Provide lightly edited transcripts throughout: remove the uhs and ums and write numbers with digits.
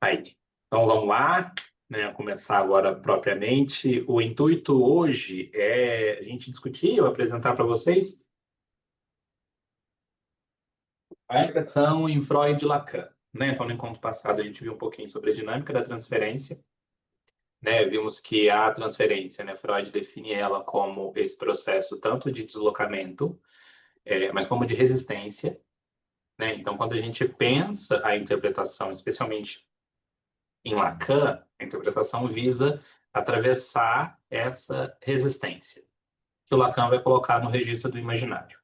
Aí. Então vamos lá, né? Começar agora propriamente. O intuito hoje é a gente discutir, eu apresentar para vocês a interpretação em Freud e Lacan. Né? Então, no encontro passado, a gente viu um pouquinho sobre a dinâmica da transferência. Né? Vimos que a transferência, né? Freud define ela como esse processo tanto de deslocamento, mas como de resistência. Né? Então, quando a gente pensa a interpretação, especialmente em Lacan, a interpretação visa atravessar essa resistência, que o Lacan vai colocar no registro do imaginário.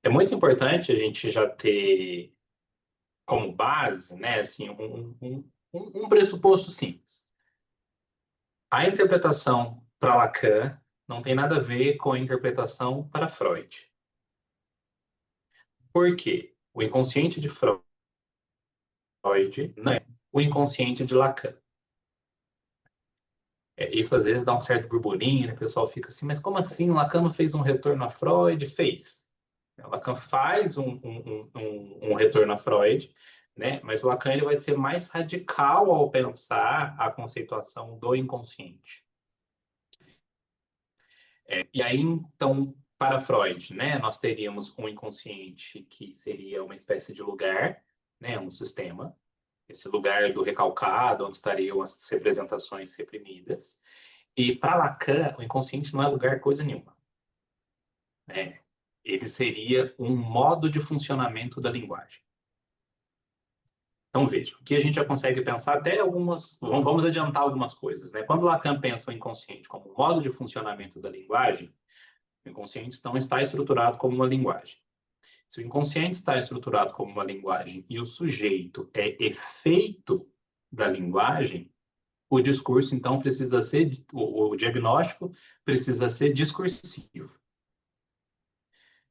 É muito importante a gente já ter como base, né, assim, um pressuposto simples. A interpretação para Lacan não tem nada a ver com a interpretação para Freud. Por quê? O inconsciente de Freud não é o inconsciente de Lacan. Isso às vezes dá um certo burburinho, né? O pessoal fica assim, mas como assim? Lacan não fez um retorno a Freud? Fez. Lacan faz um retorno a Freud, né? Mas o Lacan ele vai ser mais radical ao pensar a conceituação do inconsciente. E aí, então, para Freud, né, nós teríamos um inconsciente que seria uma espécie de lugar, né, um sistema, esse lugar do recalcado, onde estariam as representações reprimidas. E para Lacan, o inconsciente não é lugar coisa nenhuma. Né? Ele seria um modo de funcionamento da linguagem. Então, veja, o que a gente já consegue pensar até algumas... Vamos adiantar algumas coisas. Né? Quando Lacan pensa o inconsciente como um modo de funcionamento da linguagem, o inconsciente então está estruturado como uma linguagem. Se o inconsciente está estruturado como uma linguagem e o sujeito é efeito da linguagem, o discurso, então, precisa ser... O diagnóstico precisa ser discursivo.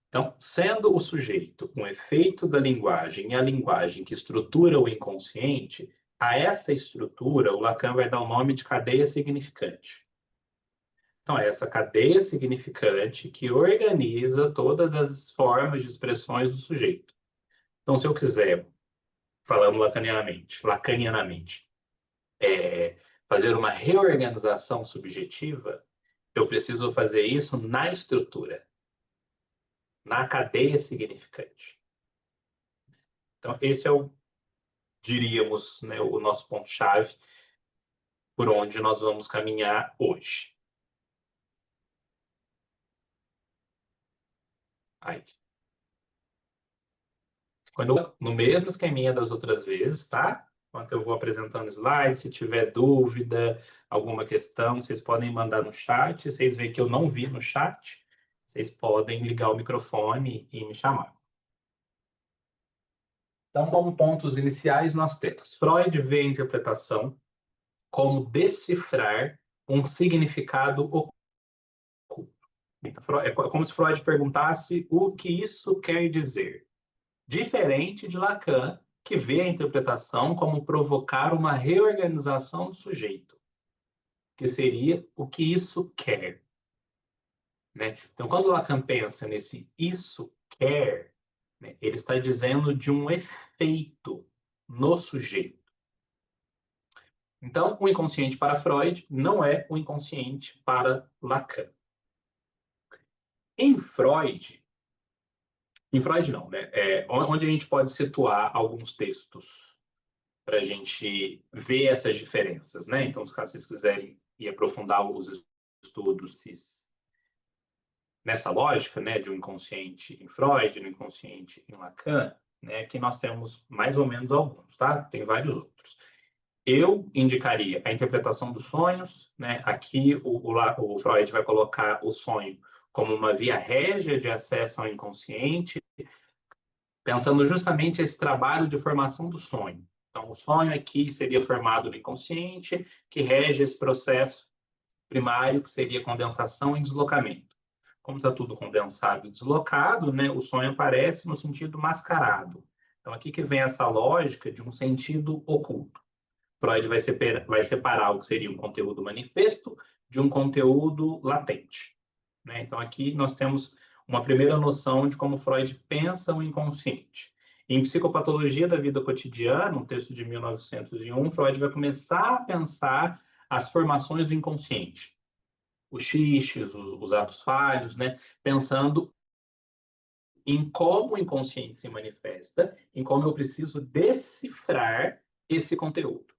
Então, sendo o sujeito um efeito da linguagem e a linguagem que estrutura o inconsciente, a essa estrutura o Lacan vai dar o nome de cadeia significante. Então, é essa cadeia significante que organiza todas as formas de expressões do sujeito. Então, se eu quiser, falando lacanianamente, fazer uma reorganização subjetiva, eu preciso fazer isso na estrutura, na cadeia significante. Então, esse é diríamos, né, o nosso ponto-chave por onde nós vamos caminhar hoje. Aí. No mesmo esqueminha das outras vezes, tá? Enquanto eu vou apresentando slides, se tiver dúvida, alguma questão, vocês podem mandar no chat. Vocês veem que eu não vi no chat, vocês podem ligar o microfone e me chamar. Então, como pontos iniciais, nós temos Freud vê a interpretação como decifrar um significado oculto. É como se Freud perguntasse o que isso quer dizer. Diferente de Lacan, que vê a interpretação como provocar uma reorganização do sujeito, que seria o que isso quer. Né? Então, quando Lacan pensa nesse isso quer, né, ele está dizendo de um efeito no sujeito. Então, o inconsciente para Freud não é o inconsciente para Lacan. Em Freud não, né? Onde a gente pode situar alguns textos para a gente ver essas diferenças, né? Então, se caso vocês quiserem ir aprofundar os estudos nessa lógica, né, de um inconsciente em Freud, no inconsciente em Lacan, né, que nós temos mais ou menos alguns, tá? Tem vários outros. Eu indicaria a interpretação dos sonhos, né? Aqui o Freud vai colocar o sonho como uma via régia de acesso ao inconsciente, pensando justamente esse trabalho de formação do sonho. Então, o sonho aqui seria formado no inconsciente, que rege esse processo primário, que seria condensação e deslocamento. Como está tudo condensado e deslocado, né, o sonho aparece no sentido mascarado. Então, aqui que vem essa lógica de um sentido oculto. Freud vai separar o que seria um conteúdo manifesto de um conteúdo latente. Né? Então, aqui nós temos uma primeira noção de como Freud pensa o inconsciente. Em Psicopatologia da Vida Cotidiana, um texto de 1901, Freud vai começar a pensar as formações do inconsciente, os xixes, os atos falhos, né? Pensando em como o inconsciente se manifesta, em como eu preciso decifrar esse conteúdo.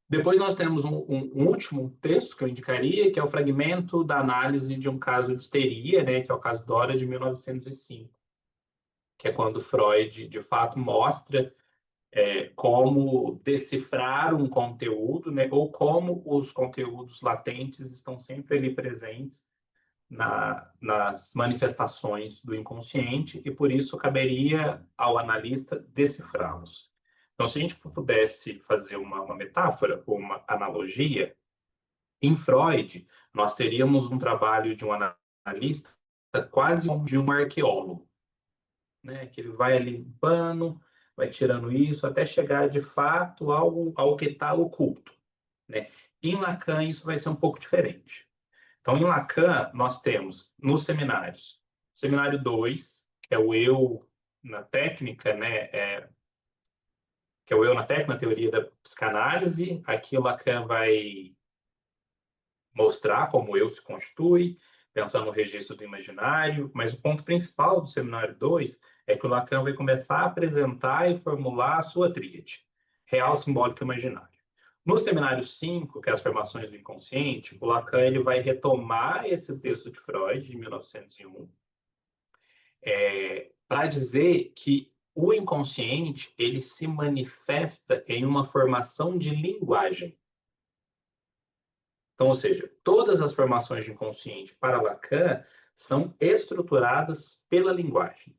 Depois nós temos um último texto que eu indicaria, que é o fragmento da análise de um caso de histeria, né, que é o caso Dora, de 1905, que é quando Freud, de fato, mostra como decifrar um conteúdo, né, ou como os conteúdos latentes estão sempre ali presentes nas manifestações do inconsciente, e por isso caberia ao analista decifrá-los. Então, se a gente pudesse fazer uma metáfora, ou uma analogia, em Freud, nós teríamos um trabalho de um analista quase como de um arqueólogo, né? Que ele vai ali limpando, vai tirando isso, até chegar de fato ao que está oculto, né? Em Lacan, isso vai ser um pouco diferente. Então, em Lacan, nós temos nos seminários, seminário 2, que é o eu na técnica, né? Que é o eu na técnica, na teoria da psicanálise. Aqui o Lacan vai mostrar como o eu se constitui, pensando no registro do imaginário, mas o ponto principal do seminário 2 é que o Lacan vai começar a apresentar e formular a sua tríade, real, simbólico e imaginário. No seminário 5, que é as formações do inconsciente, o Lacan ele vai retomar esse texto de Freud, de 1901, para dizer que o inconsciente ele se manifesta em uma formação de linguagem. Então, ou seja, todas as formações de inconsciente para Lacan são estruturadas pela linguagem.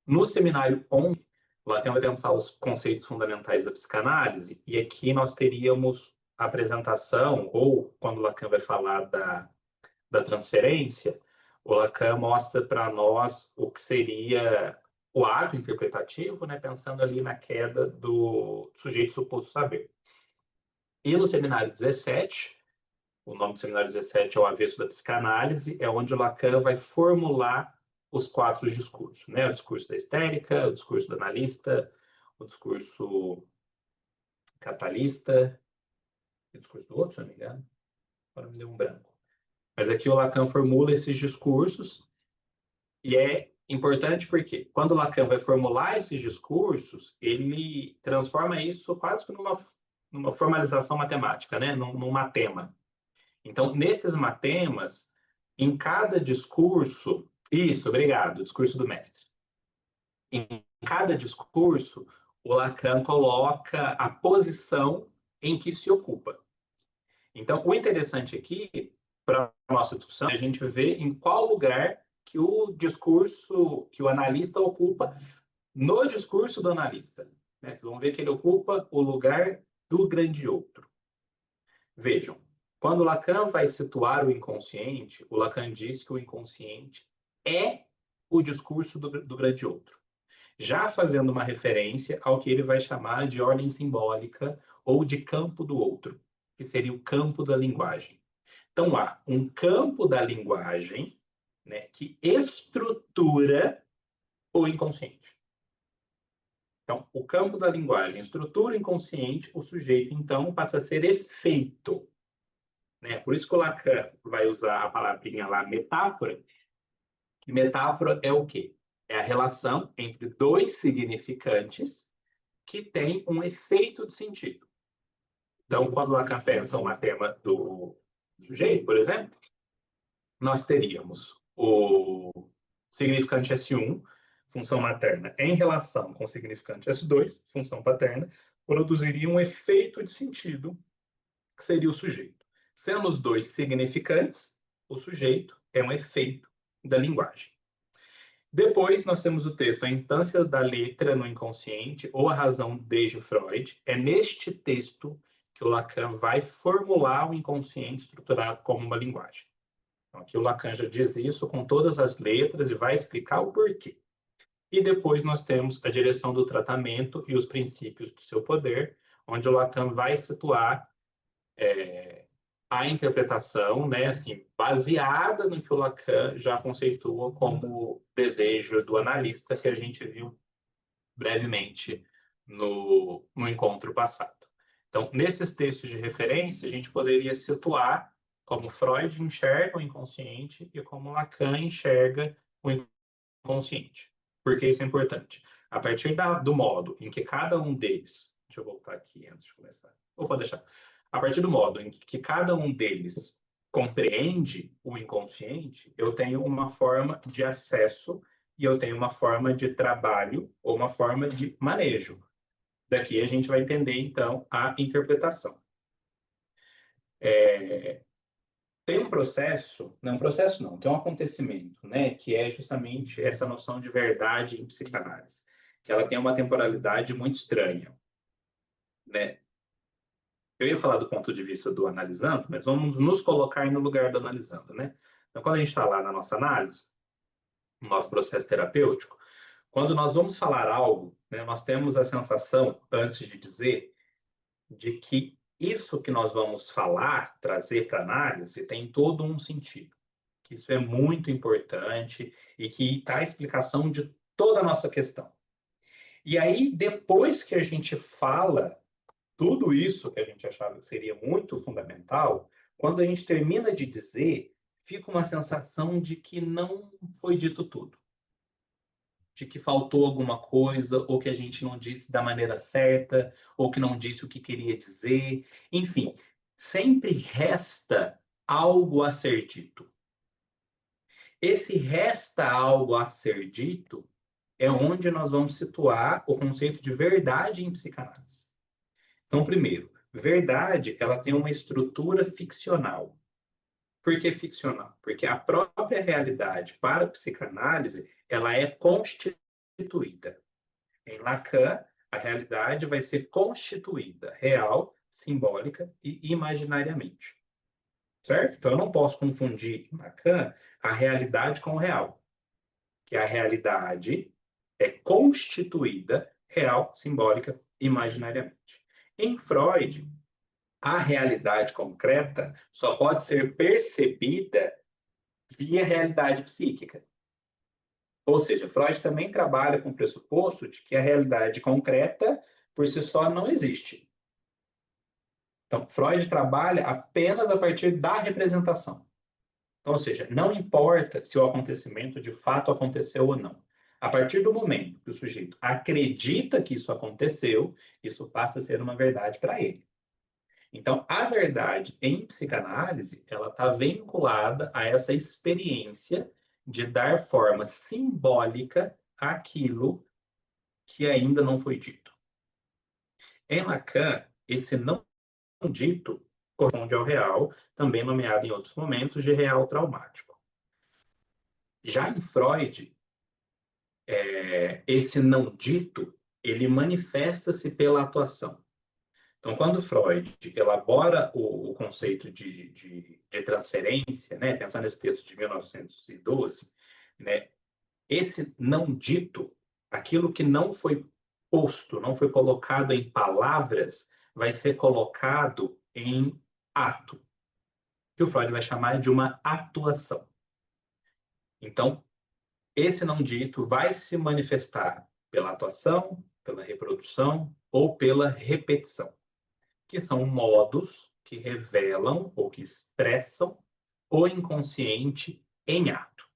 No seminário 11, Lacan vai pensar os conceitos fundamentais da psicanálise, e aqui nós teríamos a apresentação, ou quando Lacan vai falar da transferência, o Lacan mostra para nós o que seria o ato interpretativo, né, pensando ali na queda do sujeito suposto saber. E no seminário 17, o nome do seminário 17 é o avesso da psicanálise, é onde o Lacan vai formular os 4 discursos, né? O discurso da histérica, o discurso do analista, o discurso catalista, e o discurso do outro, se não me engano. Agora me deu um branco. Mas aqui o Lacan formula esses discursos, e é importante porque quando o Lacan vai formular esses discursos, ele transforma isso quase que numa formalização matemática, né? num matema. Então, nesses matemas, em cada discurso, isso, obrigado, discurso do mestre. Em cada discurso, o Lacan coloca a posição em que se ocupa. Então, o interessante aqui, para a nossa discussão, é a gente ver em qual lugar que o discurso, que o analista ocupa no discurso do analista. Né? Vocês vão ver que ele ocupa o lugar do grande outro. Vejam, quando Lacan vai situar o inconsciente, o Lacan diz que o inconsciente é o discurso do grande outro, já fazendo uma referência ao que ele vai chamar de ordem simbólica ou de campo do outro, que seria o campo da linguagem. Então, há um campo da linguagem, né, que estrutura o inconsciente. Então, o campo da linguagem estrutura o inconsciente, o sujeito, então, passa a ser efeito. Né? Por isso que o Lacan vai usar a palavrinha lá, metáfora. E metáfora é o quê? É a relação entre dois significantes que têm um efeito de sentido. Então, quando o Lacan pensa um tema do sujeito, por exemplo, nós teríamos o significante S1, função materna, em relação com o significante S2, função paterna, produziria um efeito de sentido, que seria o sujeito. Sendo os dois significantes, o sujeito é um efeito da linguagem. Depois, nós temos o texto A Instância da Letra no Inconsciente, ou A Razão desde Freud. É neste texto que o Lacan vai formular o inconsciente estruturado como uma linguagem. Então, aqui o Lacan já diz isso com todas as letras e vai explicar o porquê. E depois nós temos a direção do tratamento e os princípios do seu poder, onde o Lacan vai situar a interpretação, né, assim, baseada no que o Lacan já conceitua como desejo do analista, que a gente viu brevemente no encontro passado. Então, nesses textos de referência, a gente poderia situar como Freud enxerga o inconsciente e como Lacan enxerga o inconsciente. Por que isso é importante? A partir do modo em que cada um deles, deixa eu voltar aqui antes de começar, ou pode deixar, a partir do modo em que cada um deles compreende o inconsciente, eu tenho uma forma de acesso e eu tenho uma forma de trabalho ou uma forma de manejo. Daqui a gente vai entender, então, a interpretação. Tem um processo, não, tem um acontecimento, né, que é justamente essa noção de verdade em psicanálise, que ela tem uma temporalidade muito estranha, né? Eu ia falar do ponto de vista do analisando, mas vamos nos colocar no lugar do analisando, né? Então, quando a gente está lá na nossa análise, no nosso processo terapêutico, quando nós vamos falar algo, né, nós temos a sensação, antes de dizer, de que isso que nós vamos falar, trazer para análise, tem todo um sentido. Que isso é muito importante e que está a explicação de toda a nossa questão. E aí, depois que a gente fala tudo isso que a gente achava que seria muito fundamental, quando a gente termina de dizer, fica uma sensação de que não foi dito tudo, de que faltou alguma coisa, ou que a gente não disse da maneira certa, ou que não disse o que queria dizer. Enfim, sempre resta algo a ser dito. Esse resta algo a ser dito é onde nós vamos situar o conceito de verdade em psicanálise. Então, primeiro, verdade, ela tem uma estrutura ficcional. Por que ficcional? Porque a própria realidade para a psicanálise, ela é constituída. Em Lacan, a realidade vai ser constituída, real, simbólica e imaginariamente. Certo? Então, eu não posso confundir em Lacan a realidade com o real. Que a realidade é constituída, real, simbólica, imaginariamente. Em Freud, a realidade concreta só pode ser percebida via realidade psíquica. Ou seja, Freud também trabalha com o pressuposto de que a realidade concreta, por si só, não existe. Então, Freud trabalha apenas a partir da representação. Então, ou seja, não importa se o acontecimento de fato aconteceu ou não. A partir do momento que o sujeito acredita que isso aconteceu, isso passa a ser uma verdade para ele. Então, a verdade em psicanálise, ela está vinculada a essa experiência de dar forma simbólica àquilo que ainda não foi dito. Em Lacan, esse não dito corresponde ao real, também nomeado em outros momentos de real traumático. Já em Freud, esse não dito, ele manifesta-se pela atuação. Então, quando Freud elabora o conceito de transferência, né, pensando nesse texto de 1912, né, esse não dito, aquilo que não foi posto, não foi colocado em palavras, vai ser colocado em ato, que o Freud vai chamar de uma atuação. Então, esse não dito vai se manifestar pela atuação, pela reprodução ou pela repetição, que são modos que revelam ou que expressam o inconsciente em ato.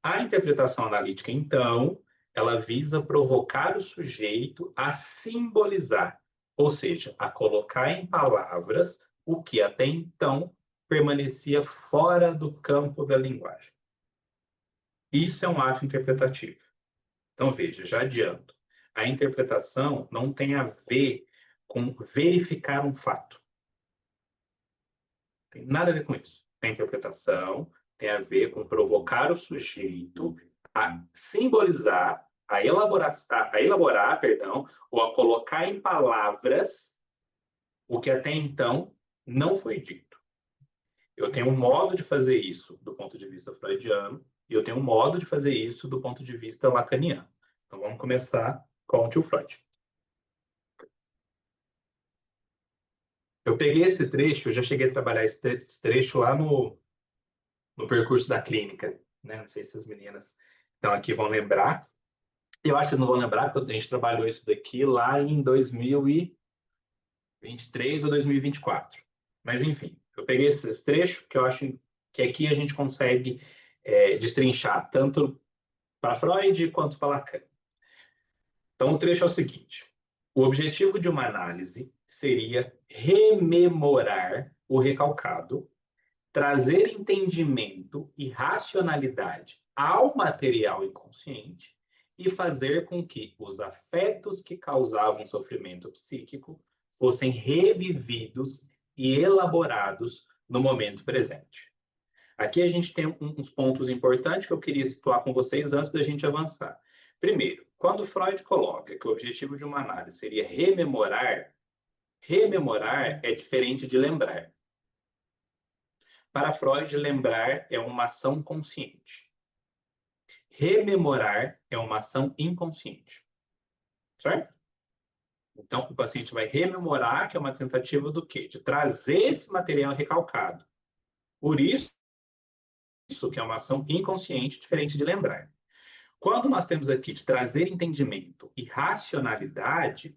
A interpretação analítica, então, ela visa provocar o sujeito a simbolizar, ou seja, a colocar em palavras o que até então permanecia fora do campo da linguagem. Isso é um ato interpretativo. Então, veja, já adianto. A interpretação não tem a ver com verificar um fato. Tem nada a ver com isso. A interpretação tem a ver com provocar o sujeito a simbolizar, a elaborar, perdão, ou a colocar em palavras o que até então não foi dito. Eu tenho um modo de fazer isso do ponto de vista freudiano e eu tenho um modo de fazer isso do ponto de vista lacaniano. Então vamos começar com o tio Freud. Eu peguei esse trecho, eu já cheguei a trabalhar esse trecho lá no percurso da clínica, né? Não sei se as meninas estão aqui vão lembrar. Eu acho que vocês não vão lembrar, porque a gente trabalhou isso daqui lá em 2023 ou 2024. Mas, enfim, eu peguei esse trecho que eu acho que aqui a gente consegue destrinchar tanto para Freud quanto para Lacan. Então, o trecho é o seguinte: o objetivo de uma análise seria rememorar o recalcado, trazer entendimento e racionalidade ao material inconsciente e fazer com que os afetos que causavam sofrimento psíquico fossem revividos e elaborados no momento presente. Aqui a gente tem uns pontos importantes que eu queria situar com vocês antes da gente avançar. Primeiro, quando Freud coloca que o objetivo de uma análise seria rememorar, rememorar é diferente de lembrar. Para Freud, lembrar é uma ação consciente. Rememorar é uma ação inconsciente. Certo? Então, o paciente vai rememorar, que é uma tentativa do quê? De trazer esse material recalcado. Por isso que é uma ação inconsciente, diferente de lembrar. Quando nós temos aqui de trazer entendimento e racionalidade,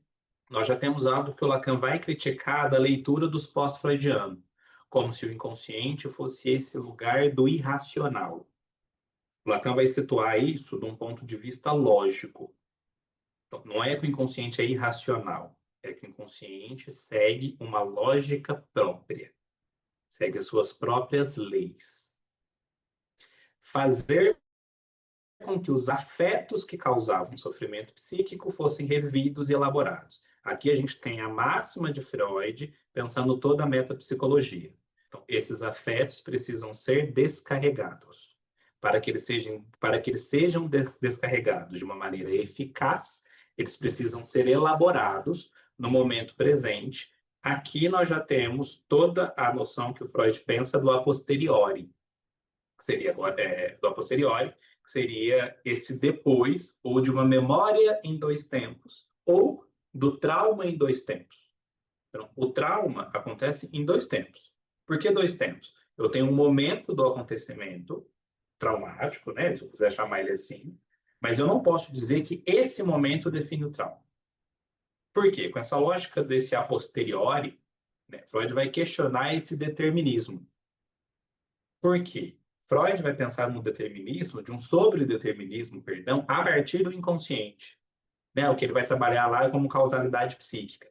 nós já temos algo que o Lacan vai criticar da leitura dos pós-freudianos, como se o inconsciente fosse esse lugar do irracional. O Lacan vai situar isso de um ponto de vista lógico. Então, não é que o inconsciente é irracional, é que o inconsciente segue uma lógica própria, segue as suas próprias leis. Fazer com que os afetos que causavam sofrimento psíquico fossem revividos e elaborados. Aqui a gente tem a máxima de Freud, pensando toda a metapsicologia. Então, esses afetos precisam ser descarregados. Para que eles sejam descarregados de uma maneira eficaz, eles precisam ser elaborados no momento presente. Aqui nós já temos toda a noção que o Freud pensa do a posteriori, que seria do a posteriori, que seria esse depois, ou de uma memória em dois tempos, ou do trauma em dois tempos. Então, o trauma acontece em dois tempos. Por que dois tempos? Eu tenho um momento do acontecimento traumático, né, se eu quiser chamar ele assim, mas eu não posso dizer que esse momento define o trauma. Por quê? Com essa lógica desse a posteriori, né, Freud vai questionar esse determinismo. Por quê? Freud vai pensar no determinismo, de um sobredeterminismo, perdão, a partir do inconsciente, né? O que ele vai trabalhar lá é como causalidade psíquica.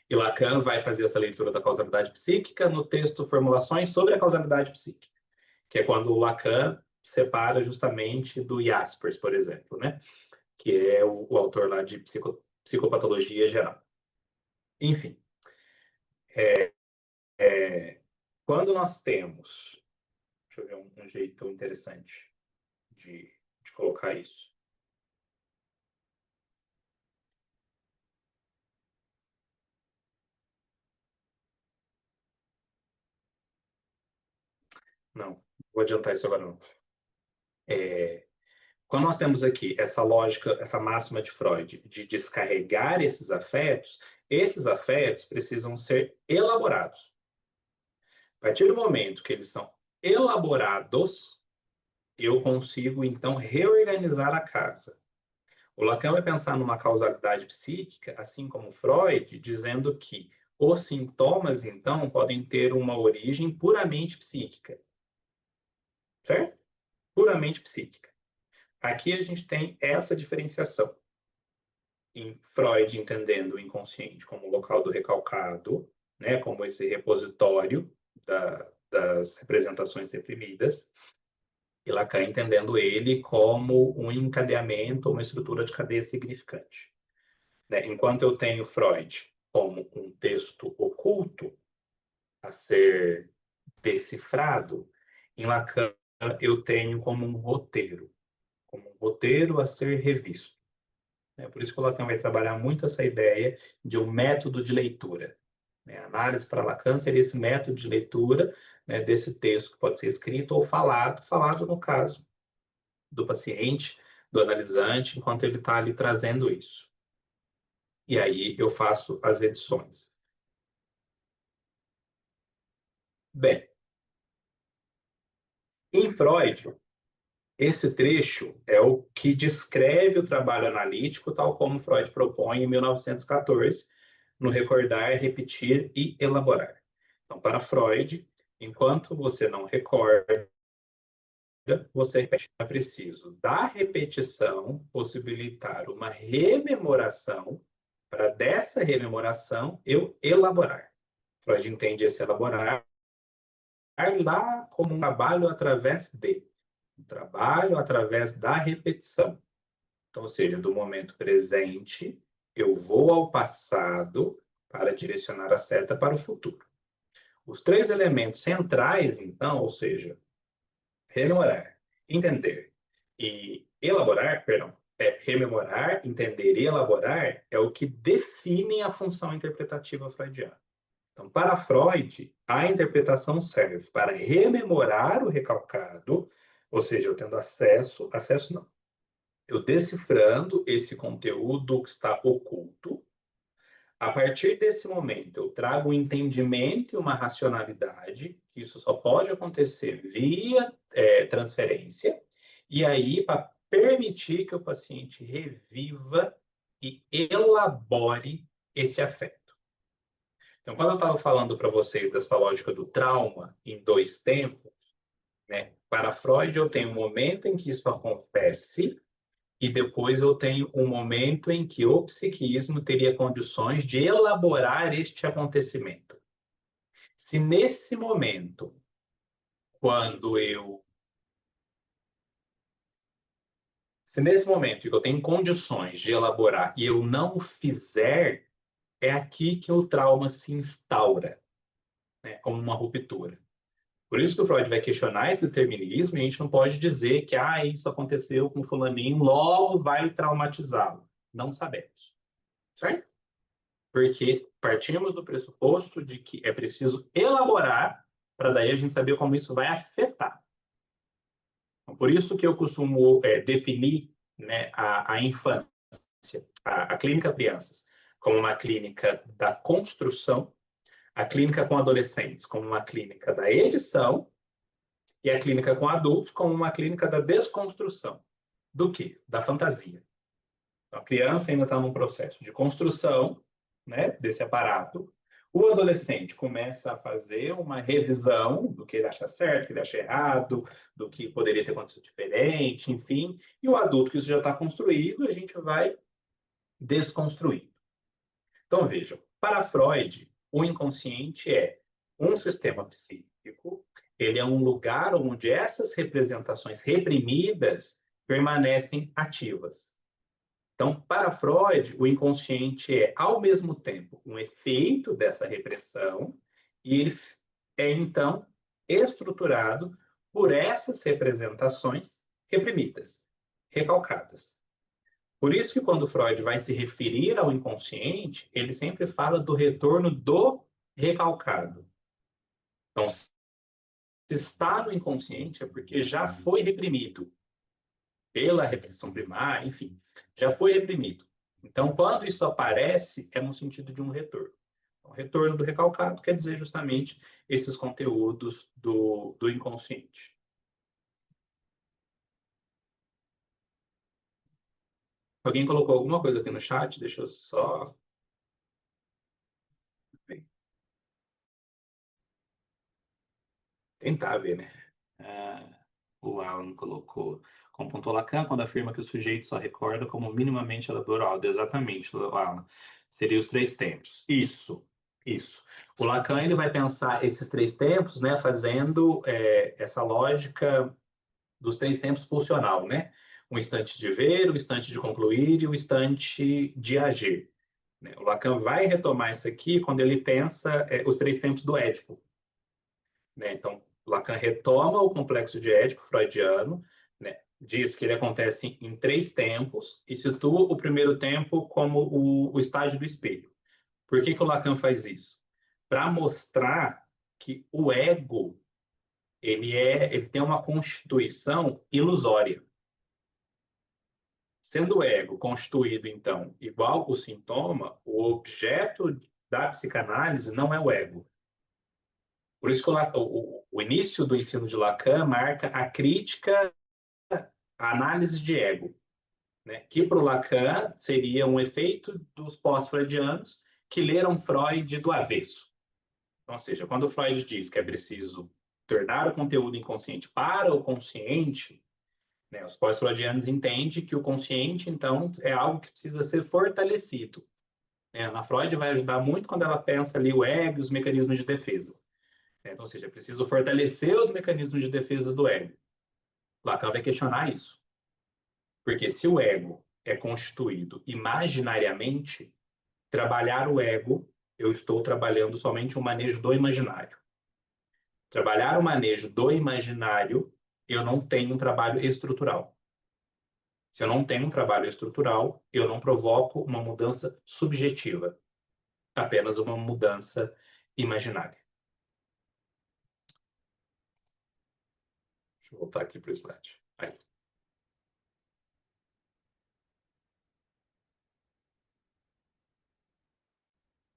E Lacan vai fazer essa leitura da causalidade psíquica no texto Formulações sobre a causalidade psíquica, que é quando o Lacan separa justamente do Jaspers, por exemplo, né? Que é o autor lá de psicopatologia geral. Enfim, quando nós temos, deixa eu ver um jeito interessante de colocar isso. Não, vou adiantar isso agora não. Quando nós temos aqui essa lógica, essa máxima de Freud de descarregar esses afetos precisam ser elaborados. A partir do momento que eles são elaborados, eu consigo então reorganizar a casa. O Lacan vai pensar numa causalidade psíquica, assim como Freud, dizendo que os sintomas então podem ter uma origem puramente psíquica. Certo? Puramente psíquica. Aqui a gente tem essa diferenciação. Em Freud entendendo o inconsciente como local do recalcado, né, como esse repositório das representações reprimidas, e Lacan entendendo ele como um encadeamento, uma estrutura de cadeia significante. Né? Enquanto eu tenho Freud como um texto oculto a ser decifrado, em Lacan eu tenho como um roteiro a ser revisto. É por isso que o Lacan vai trabalhar muito essa ideia de um método de leitura. A análise para Lacan seria esse método de leitura, né, desse texto que pode ser escrito ou falado no caso do paciente, do analisante, enquanto ele está ali trazendo isso. E aí eu faço as edições. Bem, em Freud, esse trecho é o que descreve o trabalho analítico, tal como Freud propõe em 1914, no Recordar, Repetir e Elaborar. Então, para Freud, enquanto você não recorda, você repete. É preciso da repetição possibilitar uma rememoração, para dessa rememoração eu elaborar. Freud entende esse elaborar lá como um trabalho através de. Um trabalho através da repetição. Então, ou seja, do momento presente, eu vou ao passado para direcionar a seta para o futuro. Os três elementos centrais, então, ou seja, rememorar, entender e elaborar, perdão, rememorar, entender e elaborar é o que define a função interpretativa freudiana. Então, para Freud, a interpretação serve para rememorar o recalcado, ou seja, eu tendo acesso não, eu decifrando esse conteúdo que está oculto. A partir desse momento, eu trago um entendimento e uma racionalidade, que isso só pode acontecer via transferência, e aí, para permitir que o paciente reviva e elabore esse afeto. Então, quando eu estava falando para vocês dessa lógica do trauma em dois tempos, né, para Freud, eu tenho um momento em que isso acontece, e depois eu tenho um momento em que o psiquismo teria condições de elaborar este acontecimento. Se nesse momento, quando eu. Se nesse momento eu tenho condições de elaborar e eu não o fizer, é aqui que o trauma se instaura, né, como uma ruptura. Por isso que o Freud vai questionar esse determinismo e a gente não pode dizer que isso aconteceu com fulaninho, logo vai traumatizá-lo. Não sabemos. Certo? Porque partimos do pressuposto de que é preciso elaborar para daí a gente saber como isso vai afetar. Então, por isso que eu costumo definir, né, a infância, a clínica crianças, como uma clínica da construção, a clínica com adolescentes como uma clínica da edição e a clínica com adultos como uma clínica da desconstrução. Do quê? Da fantasia. Então, a criança ainda está num processo de construção, né, desse aparato. O adolescente começa a fazer uma revisão do que ele acha certo, do que ele acha errado, do que poderia ter acontecido diferente, enfim. E o adulto, que isso já está construído, a gente vai desconstruindo. Então, vejam, para Freud, o inconsciente é um sistema psíquico, ele é um lugar onde essas representações reprimidas permanecem ativas. Então, para Freud, o inconsciente é, ao mesmo tempo, um efeito dessa repressão e ele é, então, estruturado por essas representações reprimidas, recalcadas. Por isso que quando Freud vai se referir ao inconsciente, ele sempre fala do retorno do recalcado. Então, se está no inconsciente é porque já foi reprimido pela repressão primária, enfim, já foi reprimido. Então, quando isso aparece, é no sentido de um retorno. O retorno do recalcado quer dizer justamente esses conteúdos do inconsciente. Alguém colocou alguma coisa aqui no chat? Deixa eu só. Tentar ver, né? O Alan colocou. Como pontuou Lacan, quando afirma que o sujeito só recorda como minimamente elaborado. Exatamente, Alan. Seria os três tempos. Isso. O Lacan ele vai pensar esses três tempos, né, fazendo essa lógica dos três tempos pulsional, né? O instante de ver, o instante de concluir e o instante de agir. Né? O Lacan vai retomar isso aqui quando ele pensa os três tempos do Édipo. Né? Então, Lacan retoma o complexo de Édipo freudiano, né? Diz que ele acontece em três tempos e situa o primeiro tempo como o estágio do espelho. Por que o Lacan faz isso? Para mostrar que o ego ele tem uma constituição ilusória. Sendo o ego constituído, então, igual o sintoma, o objeto da psicanálise não é o ego. Por isso que o início do ensino de Lacan marca a crítica à análise de ego, né? Que para o Lacan seria um efeito dos pós-freudianos que leram Freud do avesso. Então, ou seja, quando Freud diz que é preciso tornar o conteúdo inconsciente para o consciente, né, os pós-freudianos entendem que o consciente, então, é algo que precisa ser fortalecido. Na Freud vai ajudar muito quando ela pensa ali o ego e os mecanismos de defesa. Então, ou seja, é preciso fortalecer os mecanismos de defesa do ego. Lacan vai questionar isso. Porque se o ego é constituído imaginariamente, trabalhar o ego, eu estou trabalhando somente o manejo do imaginário. Trabalhar o manejo do imaginário, eu não tenho um trabalho estrutural. Se eu não tenho um trabalho estrutural, eu não provoco uma mudança subjetiva, apenas uma mudança imaginária. Deixa eu voltar aqui para o slide. Aí.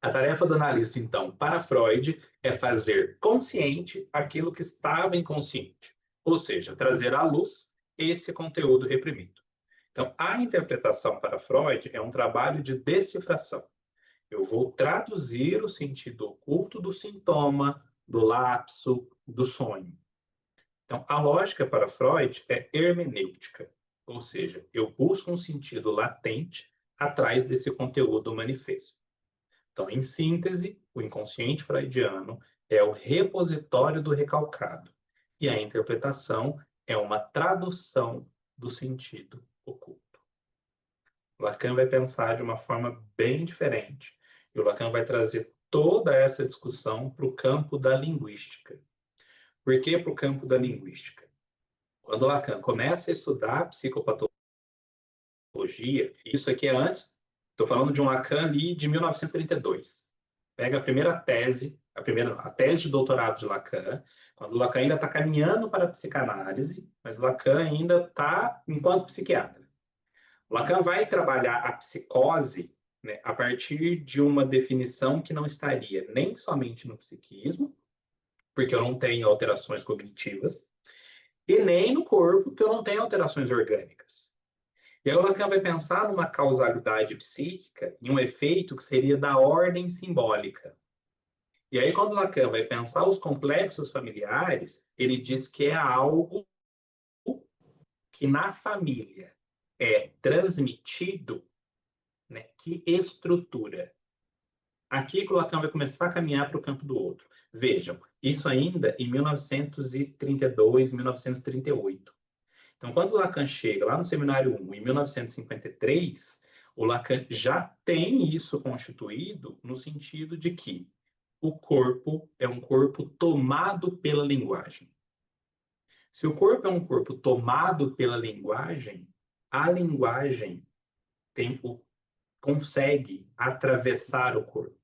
A tarefa do analista, então, para Freud, é fazer consciente aquilo que estava inconsciente, ou seja, trazer à luz esse conteúdo reprimido. Então, a interpretação para Freud é um trabalho de decifração. Eu vou traduzir o sentido oculto do sintoma, do lapso, do sonho. Então, a lógica para Freud é hermenêutica, ou seja, eu busco um sentido latente atrás desse conteúdo manifesto. Então, em síntese, o inconsciente freudiano é o repositório do recalcado e a interpretação é uma tradução do sentido oculto. Lacan vai pensar de uma forma bem diferente e o Lacan vai trazer toda essa discussão para o campo da linguística. Por que para o campo da linguística? Quando Lacan começa a estudar a psicopatologia, isso aqui é antes, estou falando de um Lacan ali de 1932. Pega a primeira tese, a tese de doutorado de Lacan, quando Lacan ainda está caminhando para a psicanálise, mas Lacan ainda está enquanto psiquiatra. Lacan vai trabalhar a psicose, né, a partir de uma definição que não estaria nem somente no psiquismo, porque eu não tenho alterações cognitivas, e nem no corpo, porque eu não tenho alterações orgânicas. E aí o Lacan vai pensar numa causalidade psíquica, em um efeito que seria da ordem simbólica. E aí, quando Lacan vai pensar os complexos familiares, ele diz que é algo que na família é transmitido, né, que estrutura. Aqui que o Lacan vai começar a caminhar para o campo do outro. Vejam, isso ainda em 1932, 1938. Então, quando o Lacan chega lá no Seminário 1, em 1953, o Lacan já tem isso constituído no sentido de que o corpo é um corpo tomado pela linguagem. Se o corpo é um corpo tomado pela linguagem, a linguagem consegue atravessar o corpo.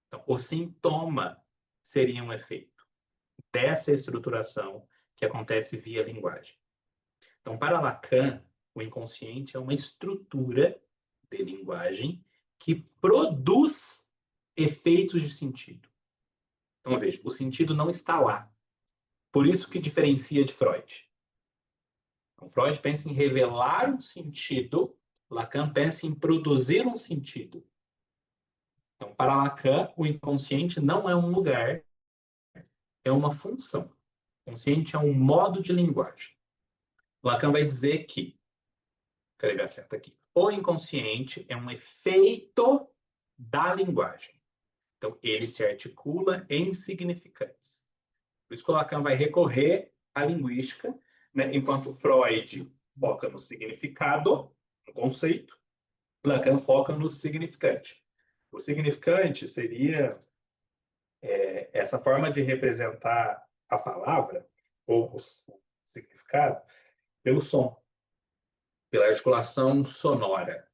Então, o sintoma seria um efeito dessa estruturação que acontece via linguagem. Então, para Lacan, o inconsciente é uma estrutura de linguagem que produz efeitos de sentido. Então, veja, o sentido não está lá. Por isso que diferencia de Freud. Então, Freud pensa em revelar um sentido, Lacan pensa em produzir um sentido. Então, para Lacan, o inconsciente não é um lugar, é uma função. O consciente é um modo de linguagem. Lacan vai dizer que, escrever certo aqui, o inconsciente é um efeito da linguagem. Então, ele se articula em significantes. Por isso que o Lacan vai recorrer à linguística, né? Enquanto Freud foca no significado, no conceito, Lacan foca no significante. O significante seria essa forma de representar a palavra, ou o significado, pelo som, pela articulação sonora.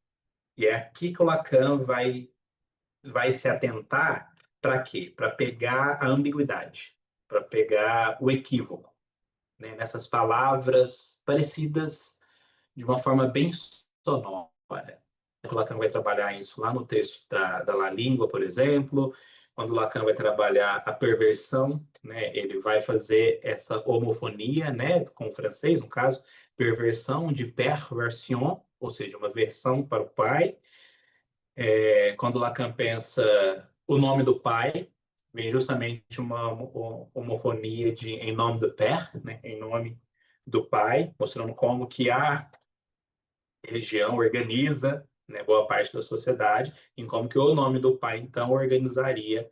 E é aqui que o Lacan vai se atentar para quê? Para pegar a ambiguidade, para pegar o equívoco, né? Nessas palavras parecidas de uma forma bem sonora. O Lacan vai trabalhar isso lá no texto da La Língua, por exemplo, quando Lacan vai trabalhar a perversão, né, ele vai fazer essa homofonia, né, com o francês, no caso, perversão de perversion, ou seja, uma versão para o pai. Quando Lacan pensa o nome do pai, vem justamente uma homofonia de em nome do père, né, em nome do pai, mostrando como que a região organiza, né, boa parte da sociedade, em como que o nome do pai, então, organizaria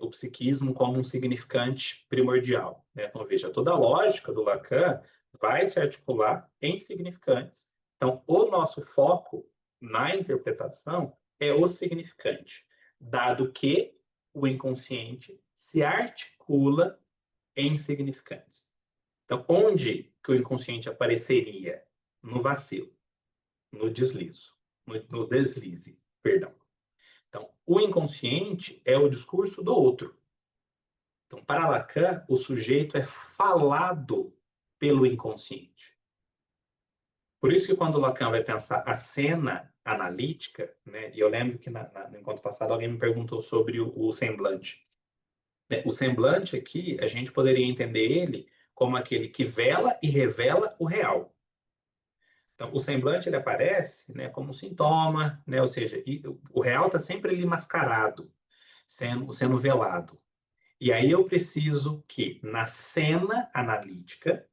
o psiquismo como um significante primordial. Né? Então, veja, toda a lógica do Lacan vai se articular em significantes. Então, o nosso foco na interpretação é o significante, dado que o inconsciente se articula em significantes. Então, onde que o inconsciente apareceria? No vacilo, no deslize, no deslize, perdão. Então, o inconsciente é o discurso do outro. Então, para Lacan, o sujeito é falado pelo inconsciente. Por isso que quando Lacan vai pensar a cena analítica, né, e eu lembro que no encontro passado alguém me perguntou sobre o semblante. O semblante aqui, a gente poderia entender ele como aquele que vela e revela o real. Então, o semblante ele aparece, né, como um sintoma, né, ou seja, o real está sempre ali mascarado, sendo velado. E aí eu preciso que na cena analítica,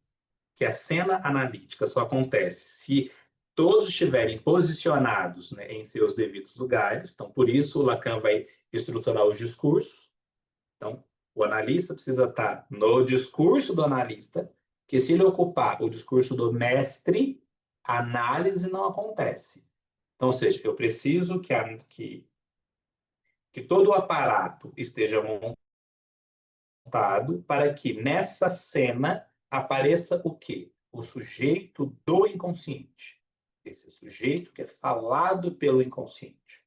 que a cena analítica só acontece se todos estiverem posicionados, né, em seus devidos lugares. Então, por isso, o Lacan vai estruturar os discursos. Então, o analista precisa estar no discurso do analista, que se ele ocupar o discurso do mestre, a análise não acontece. Então, ou seja, eu preciso que todo o aparato esteja montado para que nessa cena apareça o quê? O sujeito do inconsciente. Esse sujeito que é falado pelo inconsciente.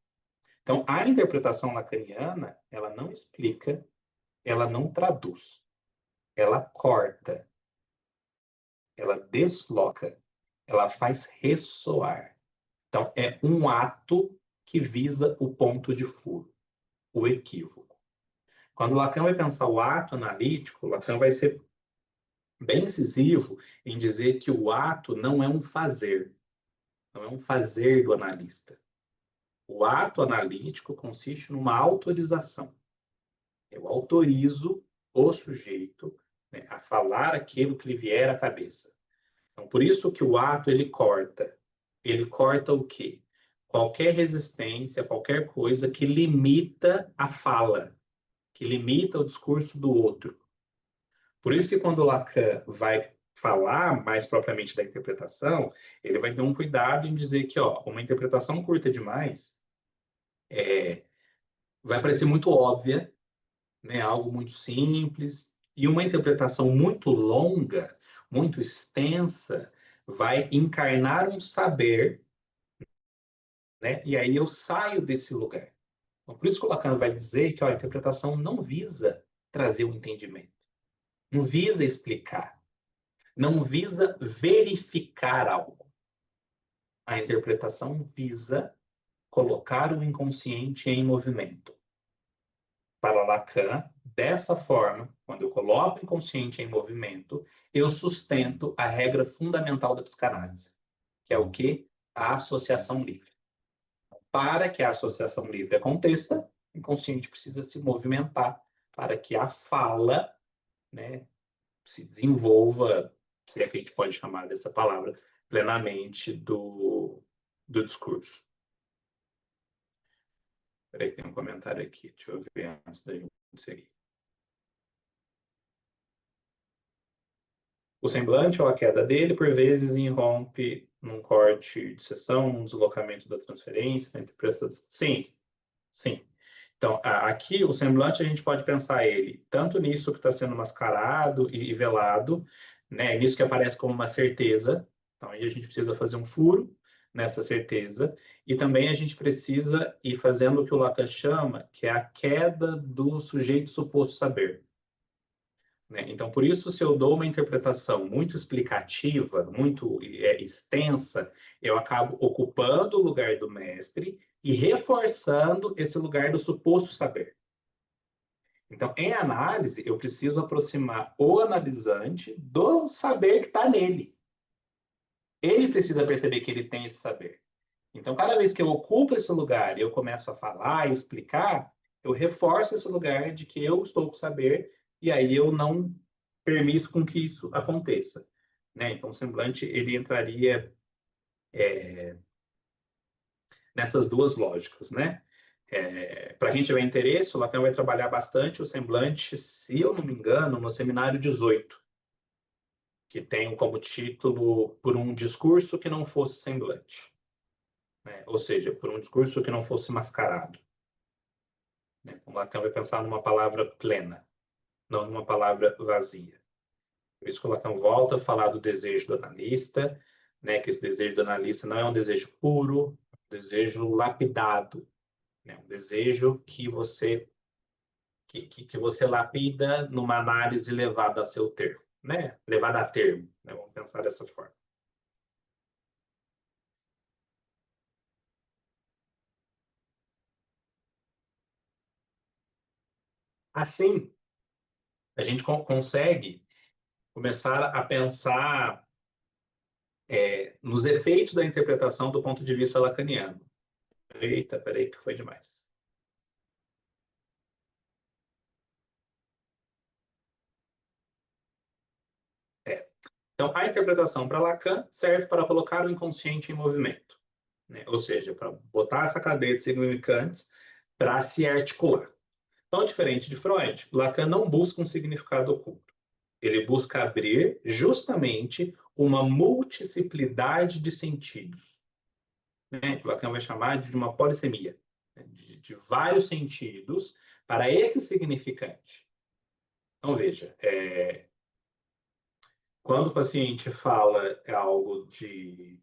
Então, a interpretação lacaniana, ela não explica, ela não traduz, ela corta, ela desloca, ela faz ressoar. Então, é um ato que visa o ponto de furo, o equívoco. Quando Lacan vai pensar o ato analítico, Lacan vai ser bem incisivo em dizer que o ato não é um fazer, não é um fazer do analista. O ato analítico consiste numa autorização. Eu autorizo o sujeito, né, a falar aquilo que lhe vier à cabeça. Então, por isso que o ato ele corta. Ele corta o quê? Qualquer resistência, qualquer coisa que limita a fala, que limita o discurso do outro. Por isso que quando Lacan vai falar mais propriamente da interpretação, ele vai ter um cuidado em dizer que uma interpretação curta demais vai parecer muito óbvia, né, algo muito simples, e uma interpretação muito longa, muito extensa, vai encarnar um saber, né, e aí eu saio desse lugar. Então, por isso que o Lacan vai dizer que a interpretação não visa trazer o entendimento, não visa explicar, não visa verificar algo. A interpretação visa colocar o inconsciente em movimento. Para Lacan, dessa forma, quando eu coloco o inconsciente em movimento, eu sustento a regra fundamental da psicanálise, que é o quê? A associação livre. Para que a associação livre aconteça, o inconsciente precisa se movimentar para que a fala, né, se desenvolva, se é que a gente pode chamar dessa palavra, plenamente do discurso. Espera aí que tem um comentário aqui, deixa eu ver antes da gente seguir. O semblante ou a queda dele, por vezes, irrompe num corte de seção, num deslocamento da transferência, na interpretação. Sim, sim. Então, aqui, o semblante, a gente pode pensar ele tanto nisso que está sendo mascarado e velado, né, nisso que aparece como uma certeza. Então, aí a gente precisa fazer um furo nessa certeza, e também a gente precisa ir fazendo o que o Lacan chama, que é a queda do sujeito suposto saber. Né? Então, por isso, se eu dou uma interpretação muito explicativa, muito extensa, eu acabo ocupando o lugar do mestre e reforçando esse lugar do suposto saber. Então, em análise, eu preciso aproximar o analisante do saber que está nele. Ele precisa perceber que ele tem esse saber. Então, cada vez que eu ocupo esse lugar e eu começo a falar e explicar, eu reforço esse lugar de que eu estou com saber e aí eu não permito com que isso aconteça. Né? Então, o semblante ele entraria nessas duas lógicas, né? Para quem tiver interesse, o Lacan vai trabalhar bastante o semblante, se eu não me engano, no seminário 18, que tem como título Por um discurso que não fosse semblante, né? Ou seja, por um discurso que não fosse mascarado. Né? Então, Lacan vai pensar numa palavra plena, não numa palavra vazia. Por isso que o Lacan volta a falar do desejo do analista, né? Que esse desejo do analista não é um desejo puro, é um desejo lapidado, né? Um desejo que você lapida numa análise levada a seu termo, né? Levada a termo, né? Vamos pensar dessa forma. Assim, a gente consegue começar a pensar nos efeitos da interpretação do ponto de vista lacaniano. Eita, peraí que foi demais. Então, a interpretação para Lacan serve para colocar o inconsciente em movimento, né? Ou seja, para botar essa cadeia de significantes para se articular. Então, diferente de Freud, Lacan não busca um significado oculto. Ele busca abrir justamente uma multiplicidade de sentidos, né? Que Lacan vai chamar de uma polissemia, né? De vários sentidos para esse significante. Então, veja, quando o paciente fala algo de,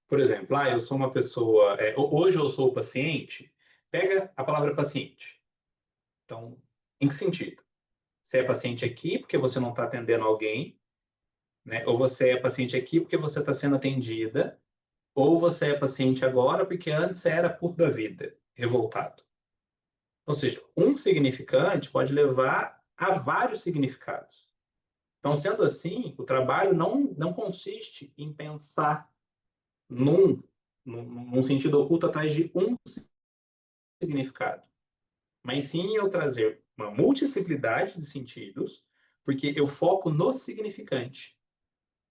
por exemplo, eu sou uma pessoa, hoje eu sou o paciente, pega a palavra paciente. Então, em que sentido? Você é paciente aqui porque você não está atendendo alguém, né? Ou você é paciente aqui porque você está sendo atendida, ou você é paciente agora porque antes era puto da vida, revoltado. Ou seja, um significante pode levar a vários significados. Então, sendo assim, o trabalho não consiste em pensar num sentido oculto atrás de um significado, mas sim eu trazer uma multiplicidade de sentidos, porque eu foco no significante.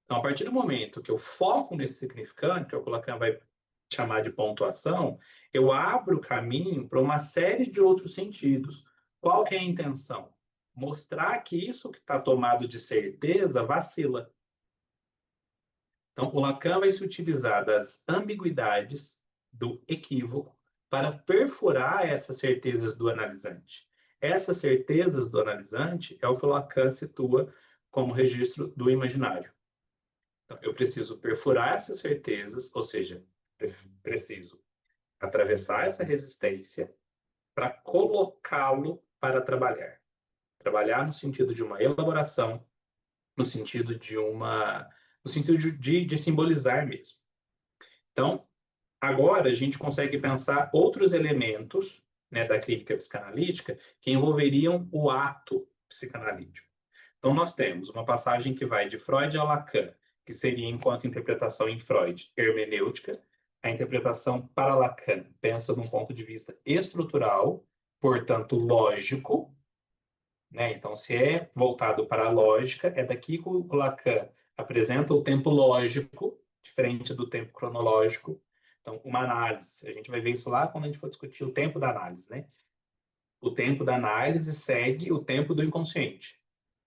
Então, a partir do momento que eu foco nesse significante, que o Lacan vai chamar de pontuação, eu abro o caminho para uma série de outros sentidos. Qual que é a intenção? Mostrar que isso que está tomado de certeza vacila. Então, o Lacan vai se utilizar das ambiguidades, do equívoco, para perfurar essas certezas do analisante. Essas certezas do analisante é o que o Lacan situa como registro do imaginário. Então, eu preciso perfurar essas certezas, ou seja, preciso atravessar essa resistência para colocá-lo para trabalhar. Trabalhar no sentido de uma elaboração, no sentido de no sentido de simbolizar mesmo. Então, agora a gente consegue pensar outros elementos, né, da clínica psicanalítica que envolveriam o ato psicanalítico. Então, nós temos uma passagem que vai de Freud a Lacan, que seria, enquanto interpretação em Freud, hermenêutica. A interpretação para Lacan pensa de um ponto de vista estrutural, portanto, lógico, né? Então, se é voltado para a lógica, é daqui que o Lacan apresenta o tempo lógico, diferente do tempo cronológico. Então, uma análise, a gente vai ver isso lá quando a gente for discutir o tempo da análise, né? O tempo da análise segue o tempo do inconsciente.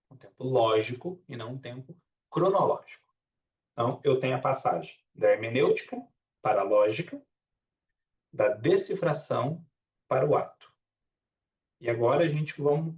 Um tempo lógico e não um tempo cronológico. Então, eu tenho a passagem da hermenêutica para a lógica, da decifração para o ato. E agora a gente vamos,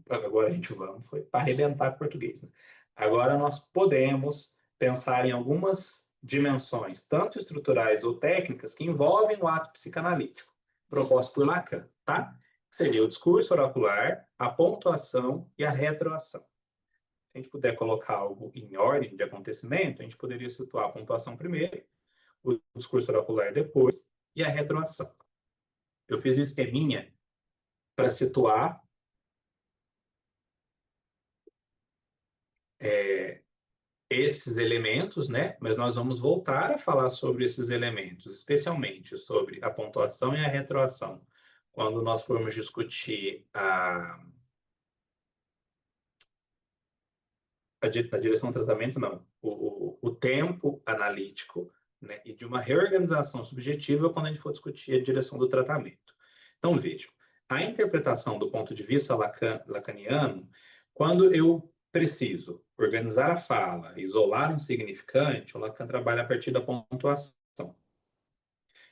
foi para arrebentar português, né? Agora nós podemos pensar em algumas dimensões, tanto estruturais ou técnicas, que envolvem o ato psicanalítico, proposto por Lacan, tá? Que seria o discurso oracular, a pontuação e a retroação. Se a gente puder colocar algo em ordem de acontecimento, a gente poderia situar a pontuação primeiro, o discurso oracular depois e a retroação. Eu fiz um esqueminha para situar esses elementos, né? Mas nós vamos voltar a falar sobre esses elementos, especialmente sobre a pontuação e a retroação, quando nós formos discutir a direção do tratamento, não, o tempo analítico, né? E de uma reorganização subjetiva quando a gente for discutir a direção do tratamento. Então, vejam, a interpretação do ponto de vista lacaniano, quando eu preciso organizar a fala, isolar um significante, o Lacan trabalha a partir da pontuação.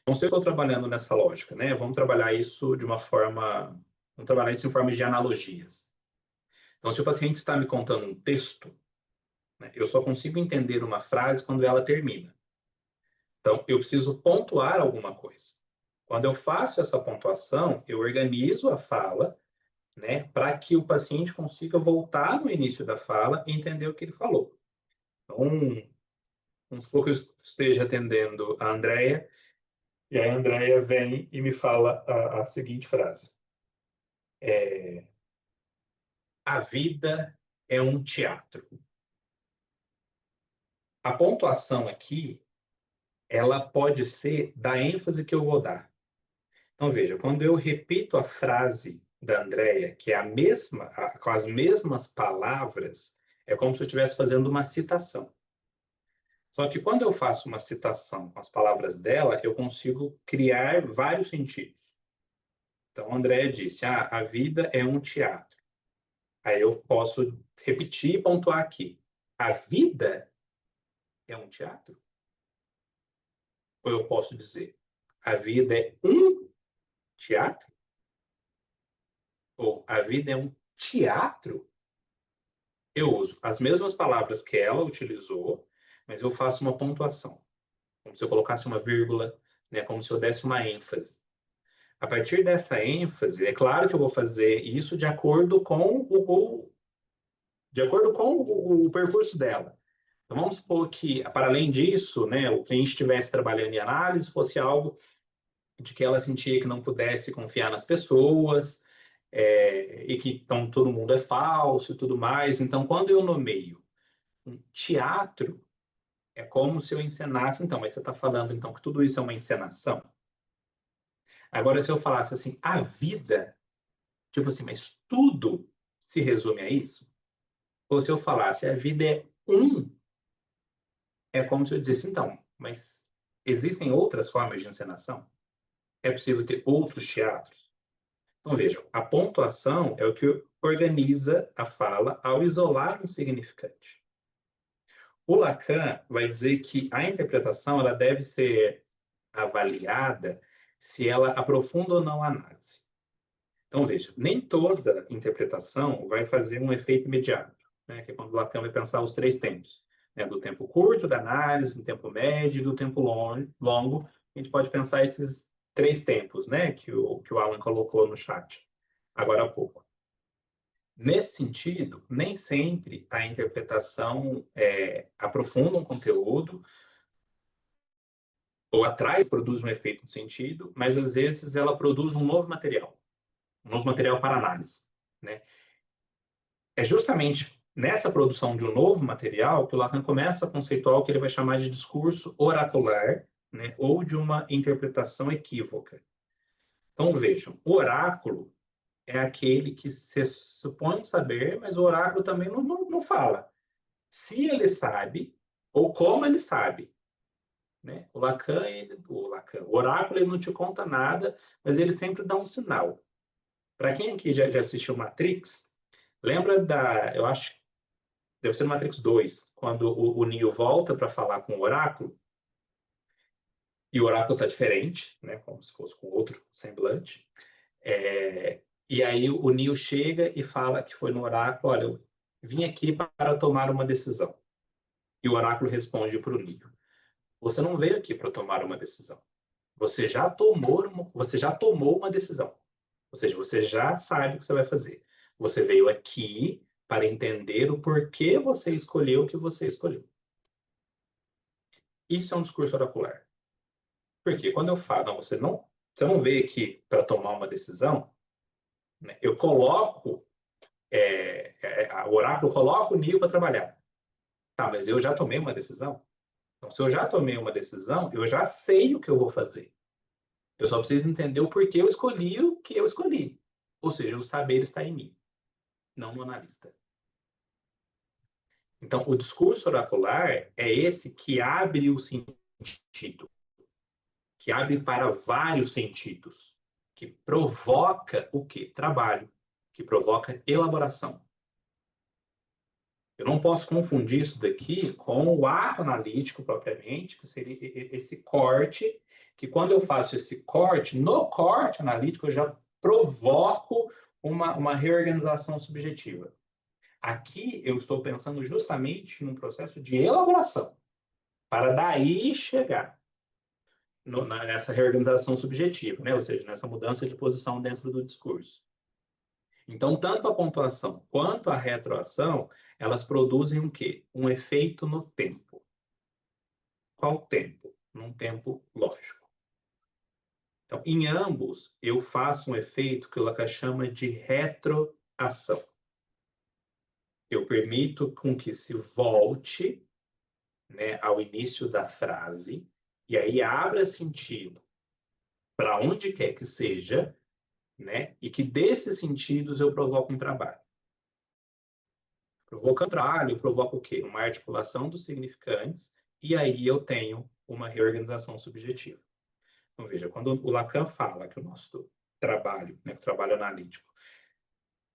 Então, se eu estou trabalhando nessa lógica, né, vamos trabalhar isso de uma forma, vamos trabalhar isso em forma de analogias. Então, se o paciente está me contando um texto, né, eu só consigo entender uma frase quando ela termina. Então, eu preciso pontuar alguma coisa. Quando eu faço essa pontuação, eu organizo a fala, né, para que o paciente consiga voltar no início da fala e entender o que ele falou. Então, vamos supor que eu esteja atendendo a Andrea, e a Andrea vem e me fala a seguinte frase. A vida é um teatro. A pontuação aqui, ela pode ser da ênfase que eu vou dar. Então, veja, quando eu repito a frase da Andrea, que é a mesma, com as mesmas palavras, é como se eu estivesse fazendo uma citação. Só que quando eu faço uma citação com as palavras dela, eu consigo criar vários sentidos. Então, a Andrea disse, a vida é um teatro. Aí eu posso repetir e pontuar aqui. A vida é um teatro? Ou eu posso dizer, a vida é um teatro? Ou a vida é um teatro? Eu uso as mesmas palavras que ela utilizou, mas eu faço uma pontuação. Como se eu colocasse uma vírgula, né? Como se eu desse uma ênfase. A partir dessa ênfase, é claro que eu vou fazer isso de acordo com o percurso dela. Então, vamos supor que, para além disso, né, o cliente estivesse trabalhando em análise, fosse algo de que ela sentia que não pudesse confiar nas pessoas, e que então, todo mundo é falso e tudo mais. Então, quando eu nomeio um teatro, é como se eu encenasse, então, mas você está falando então que tudo isso é uma encenação? Agora, se eu falasse assim, a vida, tipo assim, mas tudo se resume a isso? Ou se eu falasse, a vida é um, é como se eu dissesse, então, mas existem outras formas de encenação? É possível ter outros teatros? Então, vejam, a pontuação é o que organiza a fala ao isolar um significante. O Lacan vai dizer que a interpretação ela deve ser avaliada se ela aprofunda ou não a análise. Então, veja, nem toda interpretação vai fazer um efeito imediato, né? Que é quando o Lacan vai pensar os três tempos, né? Do tempo curto, da análise, do tempo médio e do tempo longo. A gente pode pensar esses três tempos, né? Que o Alan colocou no chat agora há pouco. Nesse sentido, nem sempre a interpretação aprofunda um conteúdo ou atrai, produz um efeito de sentido, mas às vezes ela produz um novo material para análise, né? É justamente nessa produção de um novo material que o Lacan começa a conceituar o que ele vai chamar de discurso oracular, né? Ou de uma interpretação equívoca. Então, vejam, o oráculo é aquele que se supõe saber, mas o oráculo também não fala. Se ele sabe, ou como ele sabe. Né? O oráculo ele não te conta nada, mas ele sempre dá um sinal. Para quem aqui já assistiu Matrix, lembra eu acho, deve ser no Matrix 2, quando o Neo volta para falar com o oráculo, e o oráculo está diferente, né? Como se fosse com outro semblante. E aí o Neo chega e fala que foi no oráculo, olha, eu vim aqui para tomar uma decisão. E o oráculo responde para o Neo, você não veio aqui para tomar uma decisão. Você já tomou uma decisão. Ou seja, você já sabe o que você vai fazer. Você veio aqui para entender o porquê você escolheu o que você escolheu. Isso é um discurso oracular. Porque quando eu falo, não, você não veio aqui para tomar uma decisão, né? Eu coloco o oráculo coloca o NIO para trabalhar. Tá, mas eu já tomei uma decisão. Então, se eu já tomei uma decisão, eu já sei o que eu vou fazer. Eu só preciso entender o porquê eu escolhi o que eu escolhi. Ou seja, o saber está em mim, não no analista. Então, o discurso oracular é esse que abre o sentido, que abre para vários sentidos, que provoca o quê? Trabalho, que provoca elaboração. Eu não posso confundir isso daqui com o ato analítico propriamente, que seria esse corte, que quando eu faço esse corte, no corte analítico eu já provoco uma reorganização subjetiva. Aqui eu estou pensando justamente num processo de elaboração, para daí chegar nessa reorganização subjetiva, né? Ou seja, nessa mudança de posição dentro do discurso. Então, tanto a pontuação quanto a retroação, elas produzem o quê? Um efeito no tempo. Qual tempo? Num tempo lógico. Então, em ambos, eu faço um efeito que o Lacan chama de retroação. Eu permito com que se volte, né, ao início da frase, e aí abra sentido para onde quer que seja, né, e que desses sentidos eu provoco um trabalho. Provoca um trabalho, provoca o quê? Uma articulação dos significantes, e aí eu tenho uma reorganização subjetiva. Então, veja, quando o Lacan fala que o nosso trabalho, né, o trabalho analítico,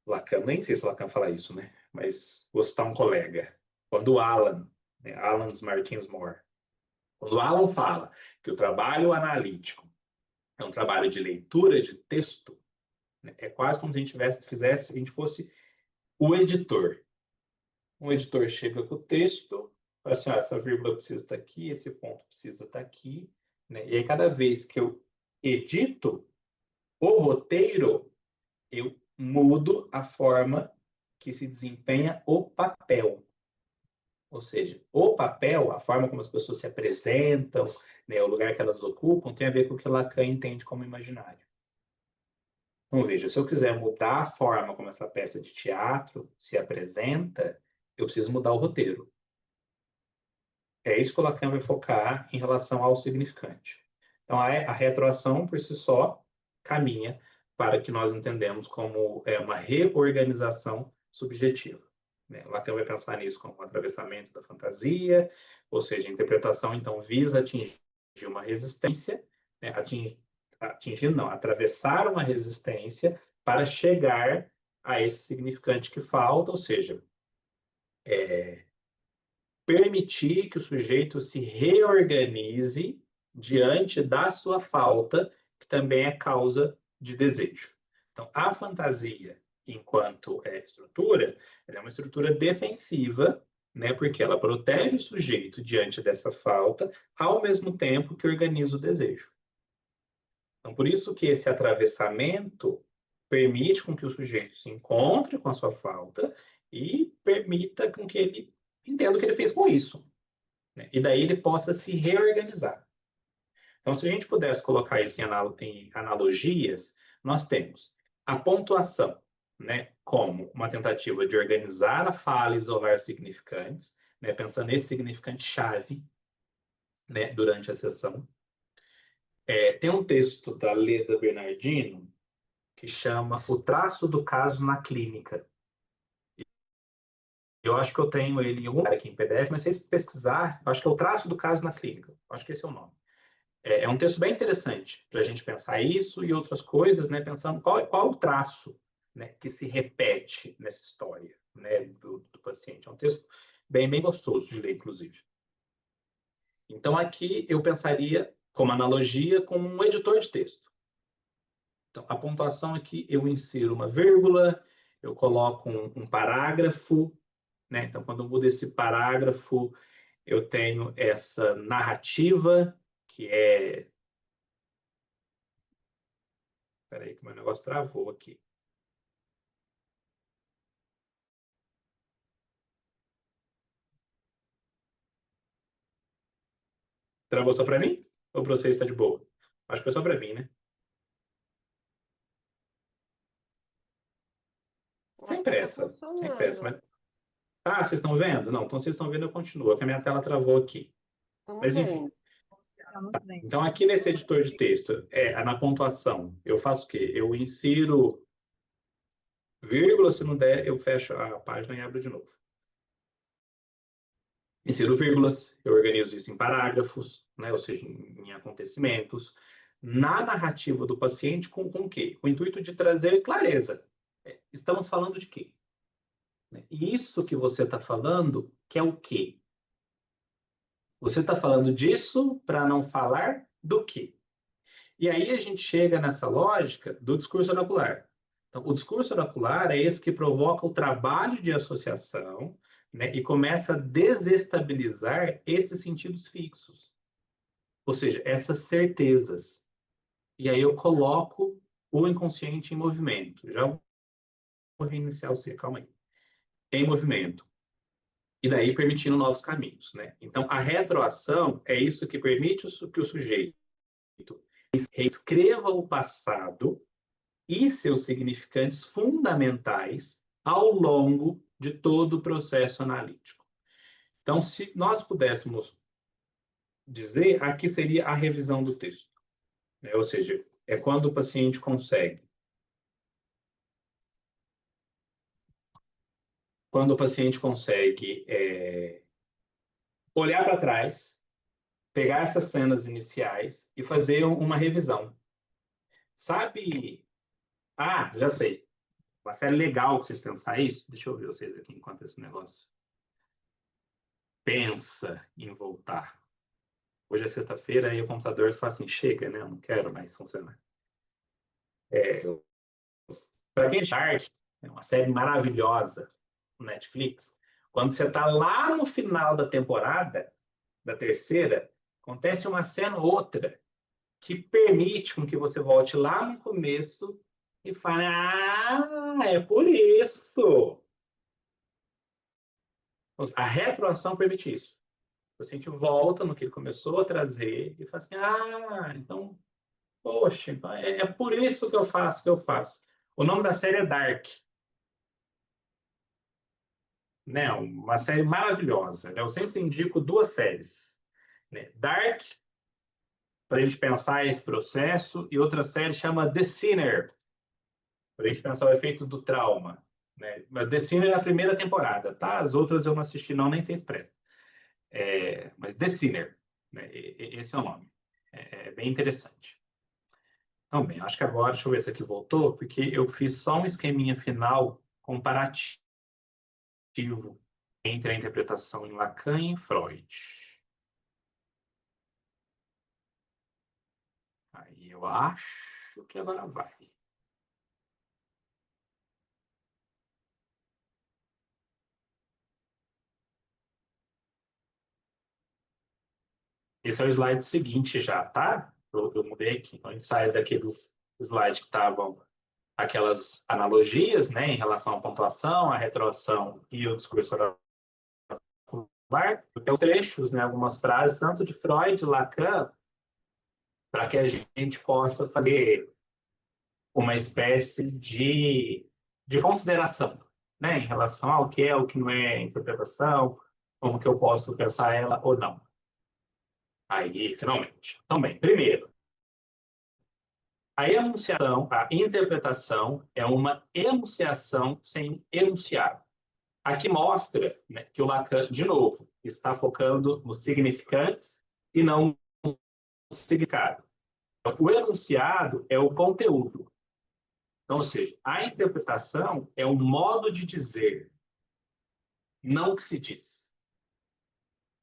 Lacan, nem sei se o Lacan fala isso, né, mas vou citar um colega. Quando o Alan, né, Alan Martins Moore, quando o Alan fala que o trabalho analítico é um trabalho de leitura de texto, né, é quase como se a gente fizesse, se a gente fosse o editor. Um editor chega com o texto, fala assim, ah, essa vírgula precisa estar aqui, esse ponto precisa estar aqui, né? E aí cada vez que eu edito o roteiro, eu mudo a forma que se desempenha o papel. Ou seja, o papel, a forma como as pessoas se apresentam, né, o lugar que elas ocupam, tem a ver com o que Lacan entende como imaginário. Então, veja, se eu quiser mudar a forma como essa peça de teatro se apresenta, eu preciso mudar o roteiro. É isso que o Lacan vai focar em relação ao significante. Então, a retroação, por si só, caminha para que nós entendemos como uma reorganização subjetiva. Né? Lacan vai pensar nisso como um atravessamento da fantasia, ou seja, a interpretação, então, visa atingir uma resistência, né? Atravessar uma resistência para chegar a esse significante que falta, ou seja, permitir que o sujeito se reorganize diante da sua falta, que também é causa de desejo. Então, a fantasia, enquanto estrutura, ela é uma estrutura defensiva, né, porque ela protege o sujeito diante dessa falta, ao mesmo tempo que organiza o desejo. Então, por isso que esse atravessamento permite com que o sujeito se encontre com a sua falta e permita com que ele entenda o que ele fez com isso, né? E daí ele possa se reorganizar. Então, se a gente pudesse colocar isso em analogias, nós temos a pontuação, né, como uma tentativa de organizar a fala e isolar significantes, né, pensando nesse significante-chave, né, durante a sessão. Tem um texto da Leda Bernardino que chama O Traço do Caso na Clínica. Eu acho que eu tenho ele em algum lugar aqui em PDF, mas se vocês pesquisar, eu acho que é O Traço do Caso na Clínica. Eu acho que esse é o nome. É um texto bem interessante para a gente pensar isso e outras coisas, né? Pensando qual o traço, né, que se repete nessa história, né, do paciente. É um texto bem gostoso de ler, inclusive. Então, aqui eu pensaria como analogia com um editor de texto. Então, a pontuação aqui, eu insiro uma vírgula, eu coloco um parágrafo, né? Então, quando eu mudo esse parágrafo, eu tenho essa narrativa, que é... Espera aí que meu negócio travou aqui. Travou só para mim? Ou para você está de boa? Acho que foi só para mim, né? pressa, Tá sem pressa. funcionando. Mas... Ah, vocês estão vendo? Não, então vocês estão vendo, eu continuo, porque a minha tela travou aqui. Estamos Mas enfim. vendo. Estamos vendo. Então, aqui nesse editor de texto, na pontuação, eu faço o quê? Eu insiro vírgula, se não der, eu fecho a página e abro de novo. Insiro vírgulas, eu organizo isso em parágrafos, né? Ou seja, em acontecimentos. Na narrativa do paciente, com o quê? Com o intuito de trazer clareza. Estamos falando de quê? E isso que você está falando, que é o quê? Você está falando disso para não falar do quê? E aí a gente chega nessa lógica do discurso oracular. Então, o discurso oracular é esse que provoca o trabalho de associação, né, e começa a desestabilizar esses sentidos fixos. Ou seja, essas certezas. E aí eu coloco o inconsciente em movimento. Já vou reiniciar o C, calma aí. Em movimento. E daí permitindo novos caminhos, né? Então, a retroação é isso que permite que o sujeito reescreva o passado e seus significantes fundamentais ao longo de todo o processo analítico. Então, se nós pudéssemos dizer, aqui seria a revisão do texto, né? Ou seja, é quando o paciente consegue. Quando o paciente consegue olhar para trás, pegar essas cenas iniciais e fazer uma revisão. Sabe? Ah, já sei. Uma série legal pra vocês pensarem isso. Deixa eu ver vocês aqui enquanto esse negócio pensa em voltar. Hoje é sexta-feira e o computador fala assim, chega, né? Eu não quero mais funcionar. Para quem é Shark, é uma série maravilhosa no Netflix. Quando você está lá no final da temporada, da terceira, acontece uma cena ou outra que permite com que você volte lá no começo e fale, ah, é por isso. A retroação permite isso. O paciente volta no que ele começou a trazer e fala assim, ah, então, poxa, então é por isso que eu faço o que eu faço. O nome da série é Dark. Né? Uma série maravilhosa. Né? Eu sempre indico duas séries. Né? Dark, para a gente pensar esse processo, e outra série chama The Sinner, para a gente pensar o efeito do trauma. Né? The Sinner é a primeira temporada, tá? As outras eu não assisti, não, nem sei se presta. Mas The Sinner, né? Esse é o nome. É bem interessante. Então, bem, acho que agora, deixa eu ver se aqui voltou, porque eu fiz só um esqueminha final comparativo entre a interpretação em Lacan e em Freud. Aí eu acho que agora vai. Esse é o slide seguinte já, tá? Eu mudei aqui. Então, a gente sai daqueles slides que estavam aquelas analogias, né, em relação à pontuação, à retroação e o discurso oracular. Tem trechos, né, algumas frases, tanto de Freud e Lacan, para que a gente possa fazer uma espécie de consideração, né, em relação ao que é, o que não é interpretação, como que eu posso pensar ela ou não. Aí, finalmente. Então, bem, primeiro, a enunciação, a interpretação é uma enunciação sem enunciado. Aqui mostra, né, que o Lacan, de novo, está focando nos significantes e não no significado. O enunciado é o conteúdo. Então, ou seja, a interpretação é o modo de dizer, não o que se diz.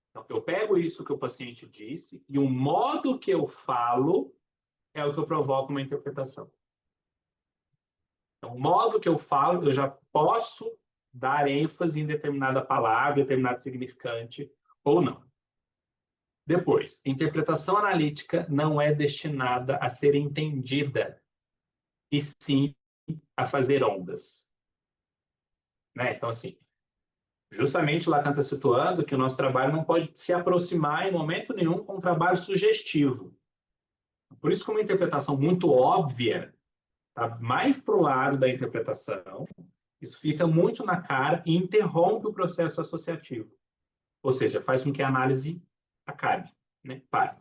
Então, eu pego isso que o paciente disse e o modo que eu falo é o que eu provoco uma interpretação. Então, o modo que eu falo, eu já posso dar ênfase em determinada palavra, determinado significante, ou não. Depois, interpretação analítica não é destinada a ser entendida, e sim a fazer ondas. Né? Então, assim, justamente Lacan está situando que o nosso trabalho não pode se aproximar em momento nenhum com um trabalho sugestivo. Por isso que uma interpretação muito óbvia está mais para o lado da interpretação Isso fica muito na cara e interrompe o processo associativo. Ou seja, faz com que a análise acabe, né? Pare.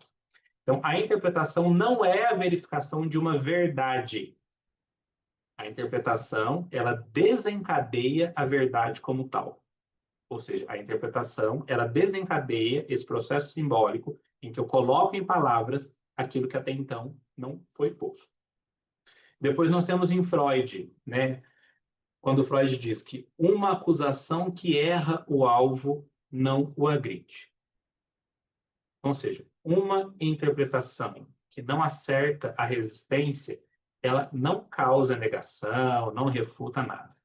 Então, a interpretação não é a verificação de uma verdade. A interpretação, ela desencadeia a verdade como tal. Ou seja, a interpretação, ela desencadeia esse processo simbólico em que eu coloco em palavras aquilo que até então não foi posto. Depois nós temos em Freud, né? Quando Freud diz que uma acusação que erra o alvo não o agride. Ou seja, uma interpretação que não acerta a resistência, ela não causa negação, não refuta nada.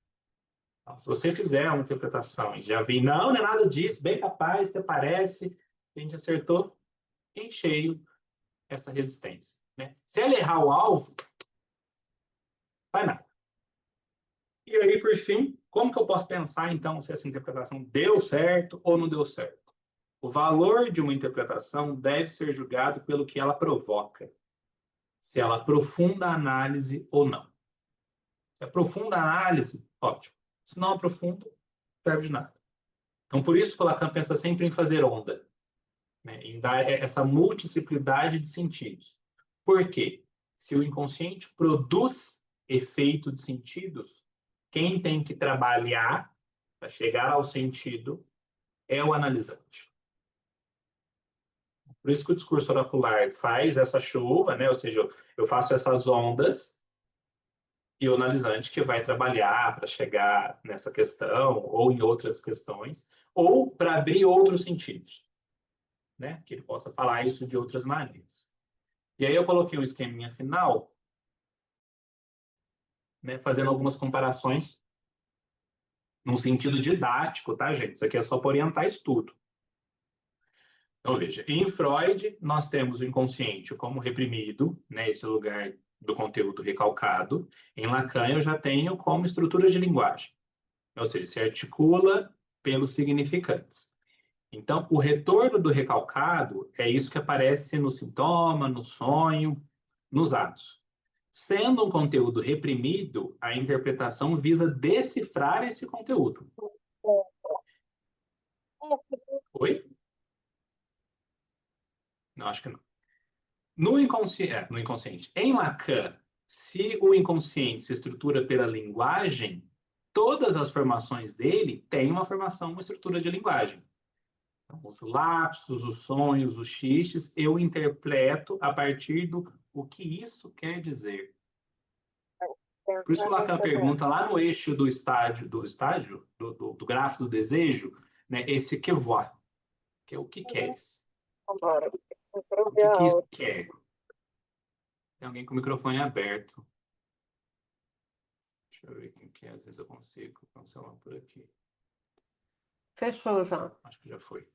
Então, se você fizer uma interpretação e já vi, não, não é nada disso, bem capaz, até parece, a gente acertou em cheio essa resistência. Né? Se ela errar o alvo, vai nada. E aí, por fim, como que eu posso pensar, então, se essa interpretação deu certo ou não deu certo? O valor de uma interpretação deve ser julgado pelo que ela provoca, se ela aprofunda a análise ou não. Se aprofunda a análise, ótimo. Se não aprofunda, não perde nada. Então, por isso que o Lacan pensa sempre em fazer onda, né? Em dar essa multiplicidade de sentidos. Por quê? Se o inconsciente produz efeito de sentidos, quem tem que trabalhar para chegar ao sentido é o analisante. Por isso que o discurso oracular faz essa chuva, né? Ou seja, eu faço essas ondas e o analisante que vai trabalhar para chegar nessa questão ou em outras questões, ou para abrir outros sentidos, né? Que ele possa falar isso de outras maneiras. E aí eu coloquei um esqueminha final, né, fazendo algumas comparações num sentido didático, tá, gente? Isso aqui é só para orientar estudo. Então, veja, em Freud, nós temos o inconsciente como reprimido, né, esse lugar do conteúdo recalcado. Em Lacan, eu já tenho como estrutura de linguagem, ou seja, se articula pelos significantes. Então, o retorno do recalcado é isso que aparece no sintoma, no sonho, nos atos. Sendo um conteúdo reprimido, a interpretação visa decifrar esse conteúdo. Oi? Não, acho que não. No inconsciente. Em Lacan, se o inconsciente se estrutura pela linguagem, todas as formações dele têm uma formação, uma estrutura de linguagem. Então, os lapsos, os sonhos, os xistes, eu interpreto a partir do o que isso quer dizer. Por isso que o Lacan pergunta lá no eixo do grafo do desejo, né, esse que voa, que é o que queres. O que isso quer? Tem alguém com o microfone aberto. Deixa eu ver quem que é, às vezes eu consigo cancelar por aqui. Fechou já. Acho que já foi.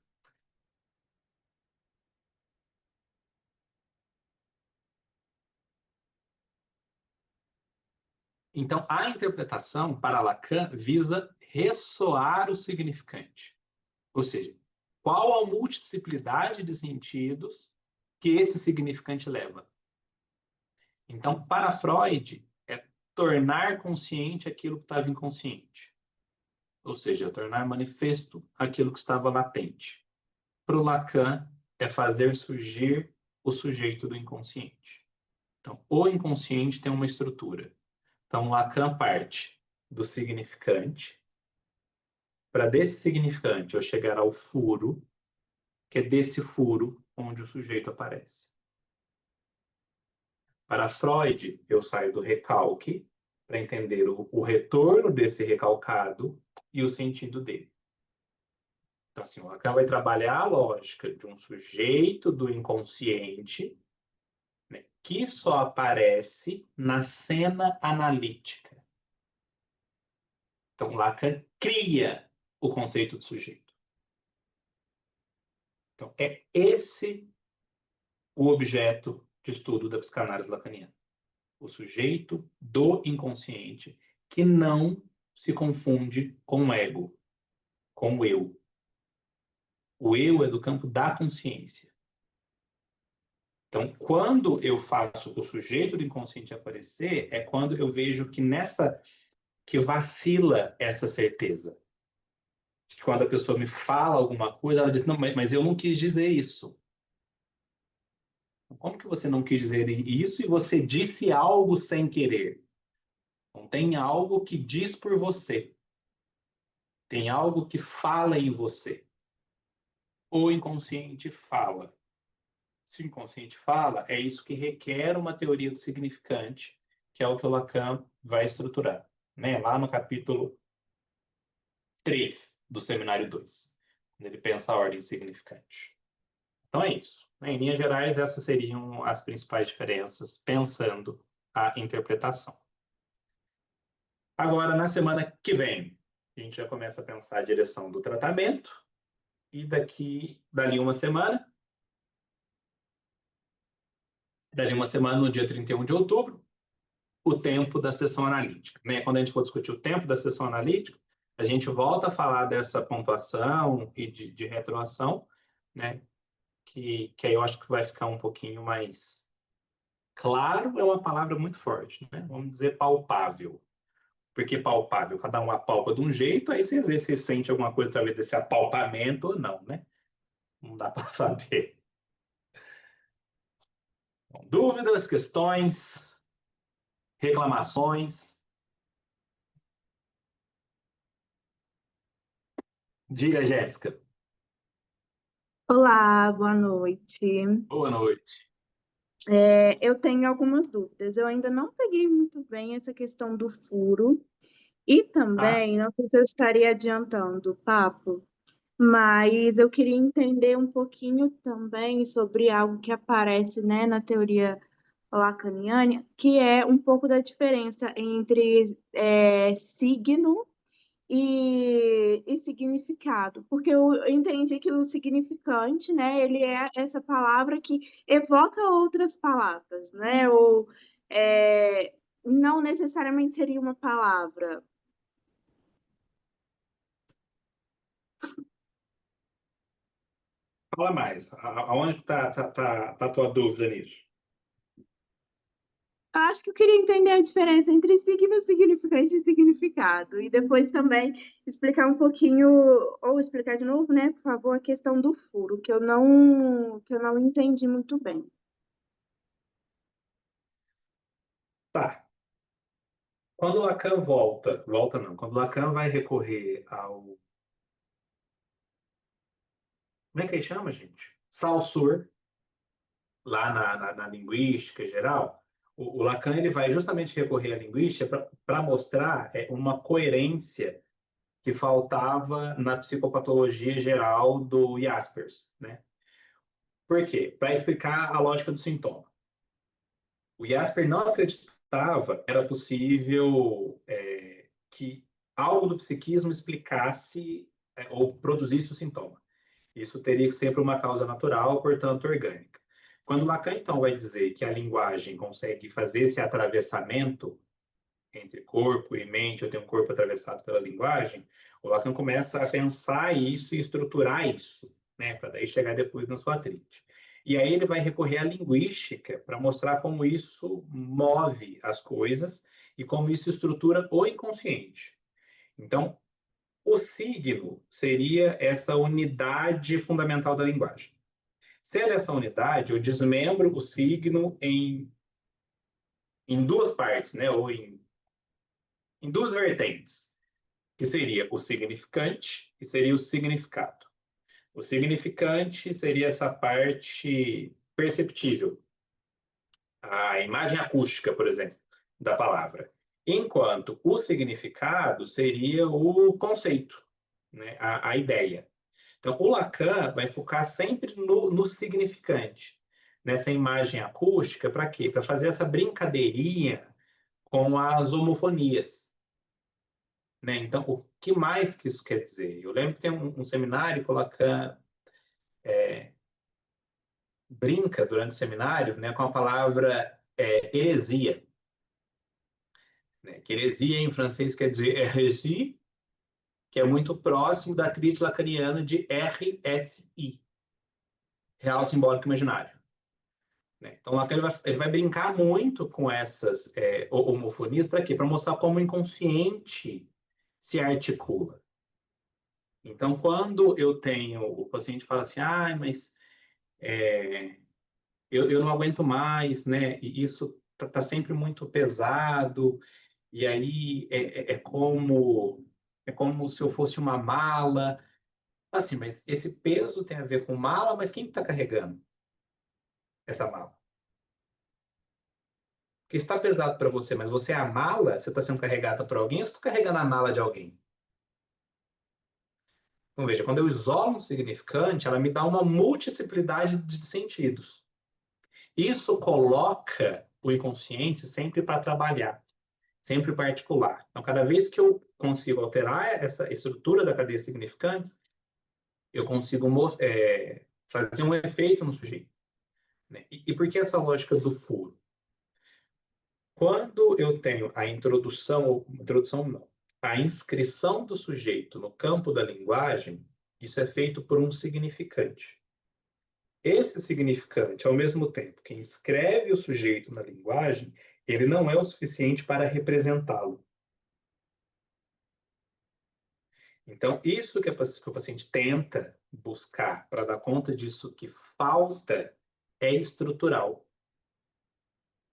Então, a interpretação para Lacan visa ressoar o significante. Ou seja, qual a multiplicidade de sentidos que esse significante leva? Então, para Freud, é tornar consciente aquilo que estava inconsciente. Ou seja, tornar manifesto aquilo que estava latente. Para o Lacan, é fazer surgir o sujeito do inconsciente. Então, o inconsciente tem uma estrutura. Então, Lacan parte do significante, para desse significante eu chegar ao furo, que é desse furo onde o sujeito aparece. Para Freud, eu saio do recalque para entender o retorno desse recalcado e o sentido dele. Então, assim, o Lacan vai trabalhar a lógica de um sujeito do inconsciente, né, que só aparece na cena analítica. Então, Lacan cria o conceito de sujeito. Então, é esse o objeto de estudo da psicanálise lacaniana. O sujeito do inconsciente que não se confunde com o ego, com o eu. O eu é do campo da consciência. Então, quando eu faço o sujeito do inconsciente aparecer, é quando eu vejo que que vacila essa certeza. Que quando a pessoa me fala alguma coisa, ela diz, não, mas eu não quis dizer isso. Como que você não quis dizer isso e você disse algo sem querer? Não tem algo que diz por você. Tem algo que fala em você. O inconsciente fala. Se o inconsciente fala, é isso que requer uma teoria do significante, que é o que o Lacan vai estruturar, né? Lá no capítulo 3 do Seminário 2, quando ele pensa a ordem significante. Então é isso. Em linhas gerais, essas seriam as principais diferenças, pensando a interpretação. Agora, na semana que vem, a gente já começa a pensar a direção do tratamento, e dali uma semana, no dia 31 de outubro, o tempo da sessão analítica. Né? Quando a gente for discutir o tempo da sessão analítica, a gente volta a falar dessa pontuação e de retroação, né? que aí eu acho que vai ficar um pouquinho mais claro, é uma palavra muito forte, né? Vamos dizer palpável. Por que palpável? Cada um apalpa de um jeito, aí você sente alguma coisa através desse apalpamento ou não, né? Não dá para saber. Bom, dúvidas, questões, reclamações? Diga, Jéssica. Olá, boa noite. Boa noite. Eu tenho algumas dúvidas. Eu ainda não peguei muito bem essa questão do furo e Tá? também, não sei se eu estaria adiantando o papo, mas eu queria entender um pouquinho também sobre algo que aparece, né, na teoria lacaniana, que é um pouco da diferença entre signo e significado, porque eu entendi que o significante, né, ele é essa palavra que evoca outras palavras, né, ou não necessariamente seria uma palavra. Fala mais. Aonde está a tua dúvida nisso? Eu acho que eu queria entender a diferença entre signo, significante e significado, e depois também explicar um pouquinho, ou explicar de novo, né, por favor, a questão do furo, que eu não entendi muito bem. Tá. Quando Lacan volta não, quando Lacan vai recorrer ao... Como é que ele chama, gente? Saussure, lá na linguística geral, o Lacan ele vai justamente recorrer à linguística para mostrar uma coerência que faltava na psicopatologia geral do Jaspers, né? Por quê? Para explicar a lógica do sintoma. O Jasper não acreditava que era possível que algo do psiquismo explicasse ou produzisse o sintoma. Isso teria que ser por uma causa natural, portanto orgânica. Quando Lacan, então, vai dizer que a linguagem consegue fazer esse atravessamento entre corpo e mente, ou tem um corpo atravessado pela linguagem, o Lacan começa a pensar isso e estruturar isso, né, para daí chegar depois na sua trite. E aí ele vai recorrer à linguística para mostrar como isso move as coisas e como isso estrutura o inconsciente. Então, o signo seria essa unidade fundamental da linguagem. Ser essa unidade, eu desmembro o signo em duas partes, né, ou em duas vertentes, que seria o significante e seria o significado. O significante seria essa parte perceptível, a imagem acústica, por exemplo, da palavra. Enquanto o significado seria o conceito, né? A ideia. Então, o Lacan vai focar sempre no significante, nessa imagem acústica, para quê? Para fazer essa brincadeirinha com as homofonias. Né? Então, o que mais que isso quer dizer? Eu lembro que tem um seminário que o Lacan brinca durante o seminário, né, com a palavra heresia. Né? Que heresia em francês quer dizer hérésie, que é muito próximo da tríade lacaniana de RSI, Real Simbólico Imaginário. né? Então, Lacan ele vai brincar muito com essas homofonias, para quê? Para mostrar como o inconsciente se articula. Então, quando eu tenho, o paciente fala assim, mas eu não aguento mais, né? E isso tá sempre muito pesado, e aí é como se eu fosse uma mala. Assim, mas esse peso tem a ver com mala, mas quem está carregando essa mala? Porque está pesado para você, mas você é a mala, você está sendo carregada por alguém, ou você está carregando a mala de alguém? Então, veja, quando eu isolo um significante, ela me dá uma multiplicidade de sentidos. Isso coloca o inconsciente sempre para trabalhar, sempre para articular. Então, cada vez que eu consigo alterar essa estrutura da cadeia de significantes, eu consigo fazer um efeito no sujeito, né? E por que essa lógica do furo? Quando eu tenho a introdução não, a inscrição do sujeito no campo da linguagem, isso é feito por um significante. Esse significante, ao mesmo tempo que inscreve o sujeito na linguagem, ele não é o suficiente para representá-lo. Então, isso que o paciente tenta buscar para dar conta disso que falta é estrutural.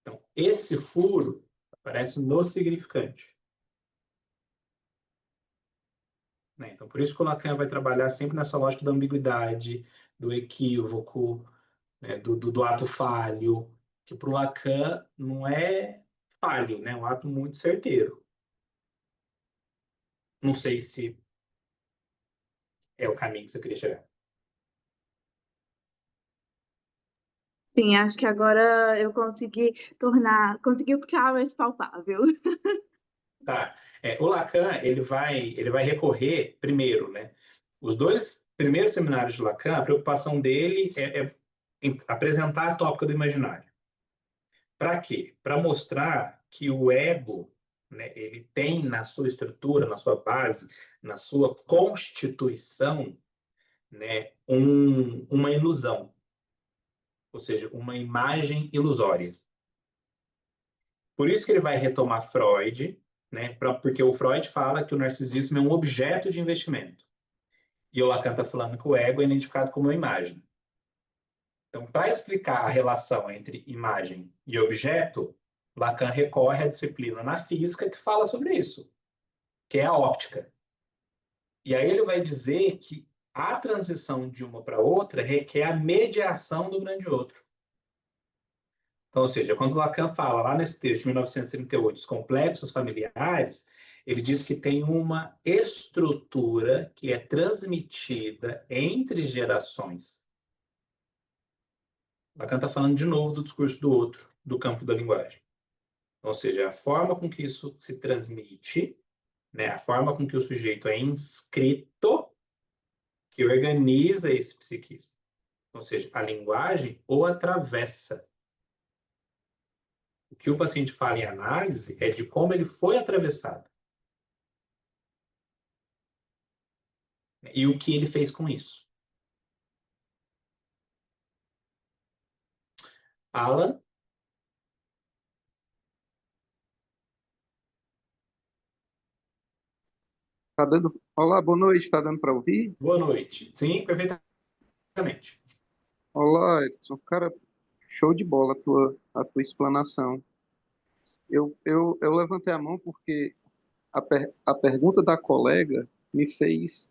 Então, esse furo aparece no significante, né? Então, por isso que o Lacan vai trabalhar sempre nessa lógica da ambiguidade, do equívoco, né? do ato falho, que para o Lacan não é falho, né? É um ato muito certeiro. Não sei se é o caminho que você queria chegar. Sim, acho que agora eu conseguiu ficar mais palpável. Tá. O Lacan, ele vai recorrer primeiro, né? Os dois primeiros seminários de Lacan, a preocupação dele é apresentar a tópica do imaginário. Para quê? Para mostrar que o ego, né, ele tem na sua estrutura, na sua base, na sua constituição, né, uma ilusão, ou seja, uma imagem ilusória. Por isso que ele vai retomar Freud, né, porque o Freud fala que o narcisismo é um objeto de investimento. E o Lacan está falando que o ego é identificado como uma imagem. Então, para explicar a relação entre imagem e objeto, Lacan recorre à disciplina na física que fala sobre isso, que é a óptica. E aí ele vai dizer que a transição de uma para outra requer a mediação do grande outro. Então, ou seja, quando Lacan fala lá nesse texto de 1938, os complexos familiares, ele diz que tem uma estrutura que é transmitida entre gerações. Lacan está falando de novo do discurso do outro, do campo da linguagem. Ou seja, a forma com que isso se transmite, né, a forma com que o sujeito é inscrito, que organiza esse psiquismo. Ou seja, a linguagem o atravessa. O que o paciente fala em análise é de como ele foi atravessado. E o que ele fez com isso. Alan, Tá dando? Olá, boa noite, tá dando para ouvir? boa noite. Sim, perfeitamente. Olá, Edson. Cara, show de bola a tua explanação. Eu levantei a mão porque a pergunta da colega me fez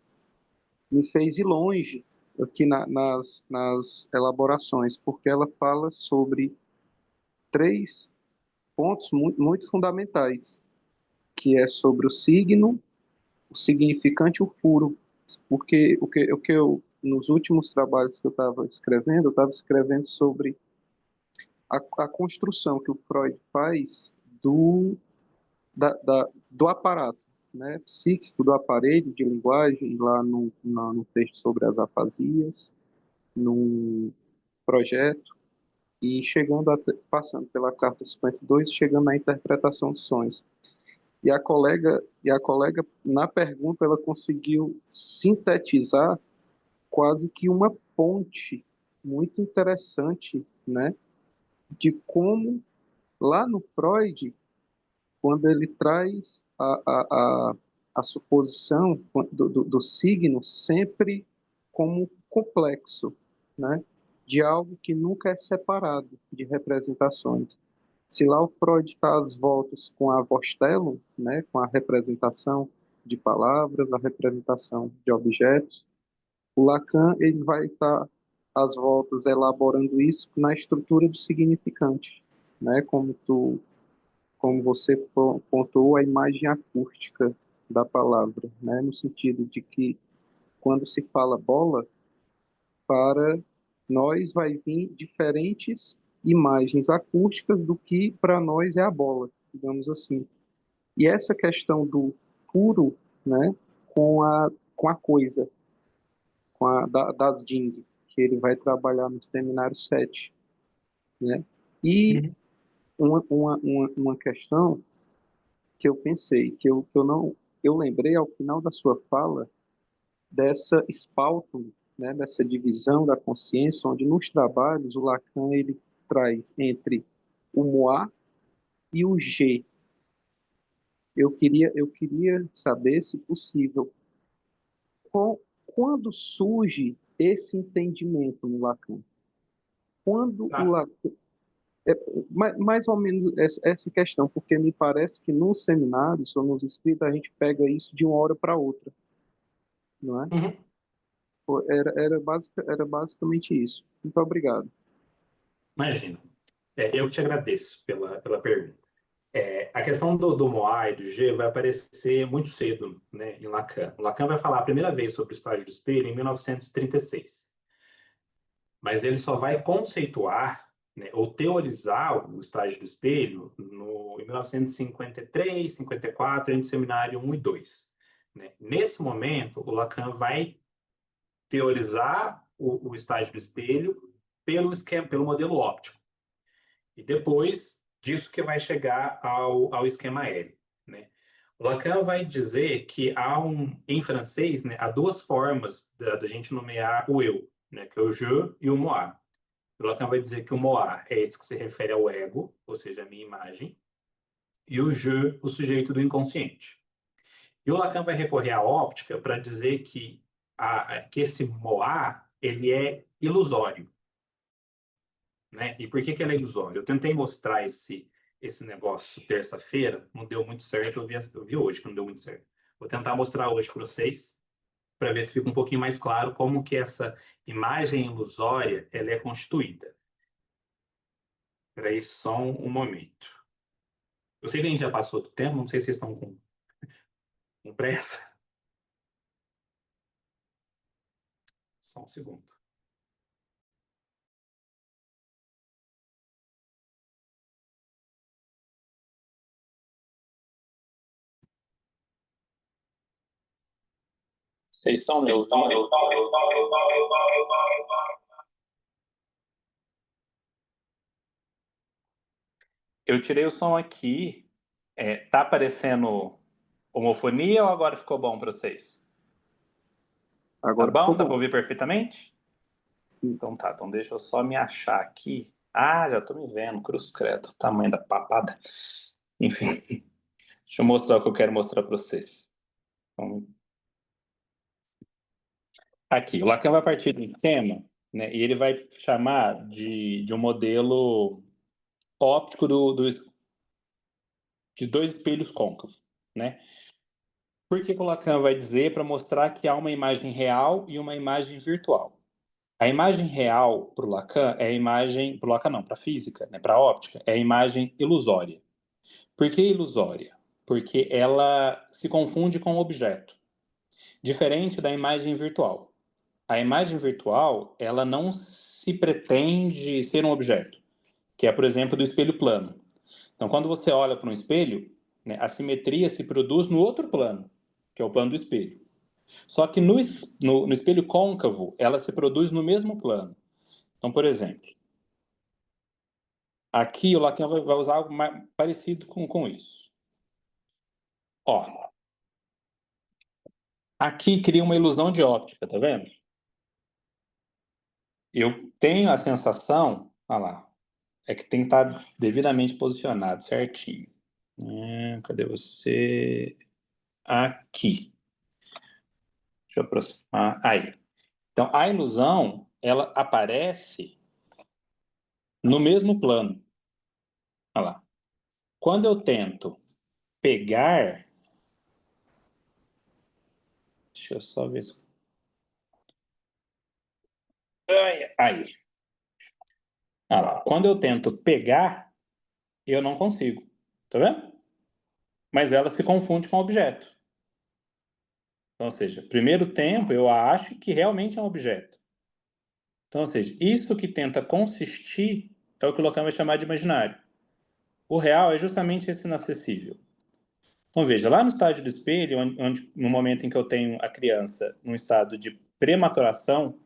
ir longe aqui nas elaborações, porque ela fala sobre três pontos muito, muito fundamentais, que é sobre o signo, o significante e o furo. Porque o que nos últimos trabalhos que eu estava escrevendo sobre a construção que o Freud faz do aparato, né, psíquico do aparelho de linguagem, lá no texto sobre as afasias, no projeto, e passando pela carta 52, chegando na interpretação de sonhos. E a colega, na pergunta, ela conseguiu sintetizar quase que uma ponte muito interessante, né, de como, lá no Freud, quando ele traz a suposição do signo sempre como complexo, né? De algo que nunca é separado de representações. Se lá o Freud está às voltas com a Vostelo, né? Com a representação de palavras, a representação de objetos, o Lacan ele vai estar às voltas elaborando isso na estrutura do significante, né? Como você pontuou, a imagem acústica da palavra, né? No sentido de que quando se fala bola, para nós vai vir diferentes imagens acústicas do que para nós é a bola, digamos assim. E essa questão do puro, né, com a coisa, das Ding, que ele vai trabalhar no seminário 7, né? E Uhum. uma questão que eu pensei, que eu não, eu lembrei ao final da sua fala dessa espáltum, né, dessa divisão da consciência, onde nos trabalhos o Lacan ele traz entre o moi e o je. Eu queria saber, se possível, quando surge esse entendimento no Lacan? Quando o Tá. Lacan é, mais ou menos essa questão, porque me parece que nos seminários ou nos escritos a gente pega isso de uma hora para outra, não é? Uhum. Era basicamente isso. Muito obrigado. Imagina. Eu que te agradeço pela pergunta. A questão do Moai, do G, vai aparecer muito cedo, né, em Lacan. O Lacan vai falar a primeira vez sobre o estágio do espelho em 1936. Mas ele só vai conceituar, né, ou teorizar o estágio do espelho em 1953, 54, entre o seminário 1 e 2. Né? Nesse momento, o Lacan vai teorizar o estágio do espelho pelo modelo óptico. E depois disso que vai chegar ao esquema L. Né? O Lacan vai dizer que em francês, né, há duas formas da gente nomear o eu, né, que é o je e o moi. O Lacan vai dizer que o moi é esse que se refere ao ego, ou seja, a minha imagem, e o je, o sujeito do inconsciente. E o Lacan vai recorrer à óptica para dizer que esse moi ele é ilusório. Né? E por que ele é ilusório? Eu tentei mostrar esse negócio terça-feira, não deu muito certo, eu vi hoje que não deu muito certo. Vou tentar mostrar hoje para vocês, para ver se fica um pouquinho mais claro como que essa imagem ilusória ela é constituída. Espera aí só um momento. Eu sei que a gente já passou do tempo, não sei se vocês estão com pressa. Só um segundo. Vocês estão me ouvindo? Eu tirei o som aqui. Tá aparecendo homofonia ou agora ficou bom para vocês? Tá Agora bom? ficou Dá para bom. ouvir perfeitamente? Sim. Então tá, então deixa eu só me achar aqui. Ah, já tô me vendo, cruz credo, tamanho da papada. Enfim, deixa eu mostrar o que eu quero mostrar para vocês. Então, aqui, o Lacan vai partir de um tema, né, e ele vai chamar de um modelo óptico de dois espelhos côncavos, né? Por que o Lacan vai dizer para mostrar que há uma imagem real e uma imagem virtual? A imagem real para o Lacan é a imagem, para o Lacan não, para a física, né, para a óptica, é a imagem ilusória. Por que ilusória? Porque ela se confunde com o objeto, diferente da imagem virtual. A imagem virtual, ela não se pretende ser um objeto, que é, por exemplo, do espelho plano. Então, quando você olha para um espelho, né, a simetria se produz no outro plano, que é o plano do espelho. Só que no espelho côncavo, ela se produz no mesmo plano. Então, por exemplo, aqui o Lacan vai usar algo mais parecido com isso. Ó, aqui cria uma ilusão de óptica, tá vendo? Eu tenho a sensação, olha lá, É que tem que estar devidamente posicionado, certinho. Cadê você? Aqui. Deixa eu aproximar. Aí. Então, a ilusão, ela aparece no mesmo plano. Olha lá. Quando eu tento pegar... Deixa eu só ver se... Aí. Olha lá. Quando eu tento pegar, eu não consigo. Tá vendo? Mas ela se confunde com o objeto. Então, ou seja, primeiro tempo eu acho que realmente é um objeto. Então, ou seja, isso que tenta consistir é o que o Lacan vai chamar de imaginário. O real é justamente esse inacessível. Então, veja, lá no estágio do espelho, onde no momento em que eu tenho a criança num estado de prematuração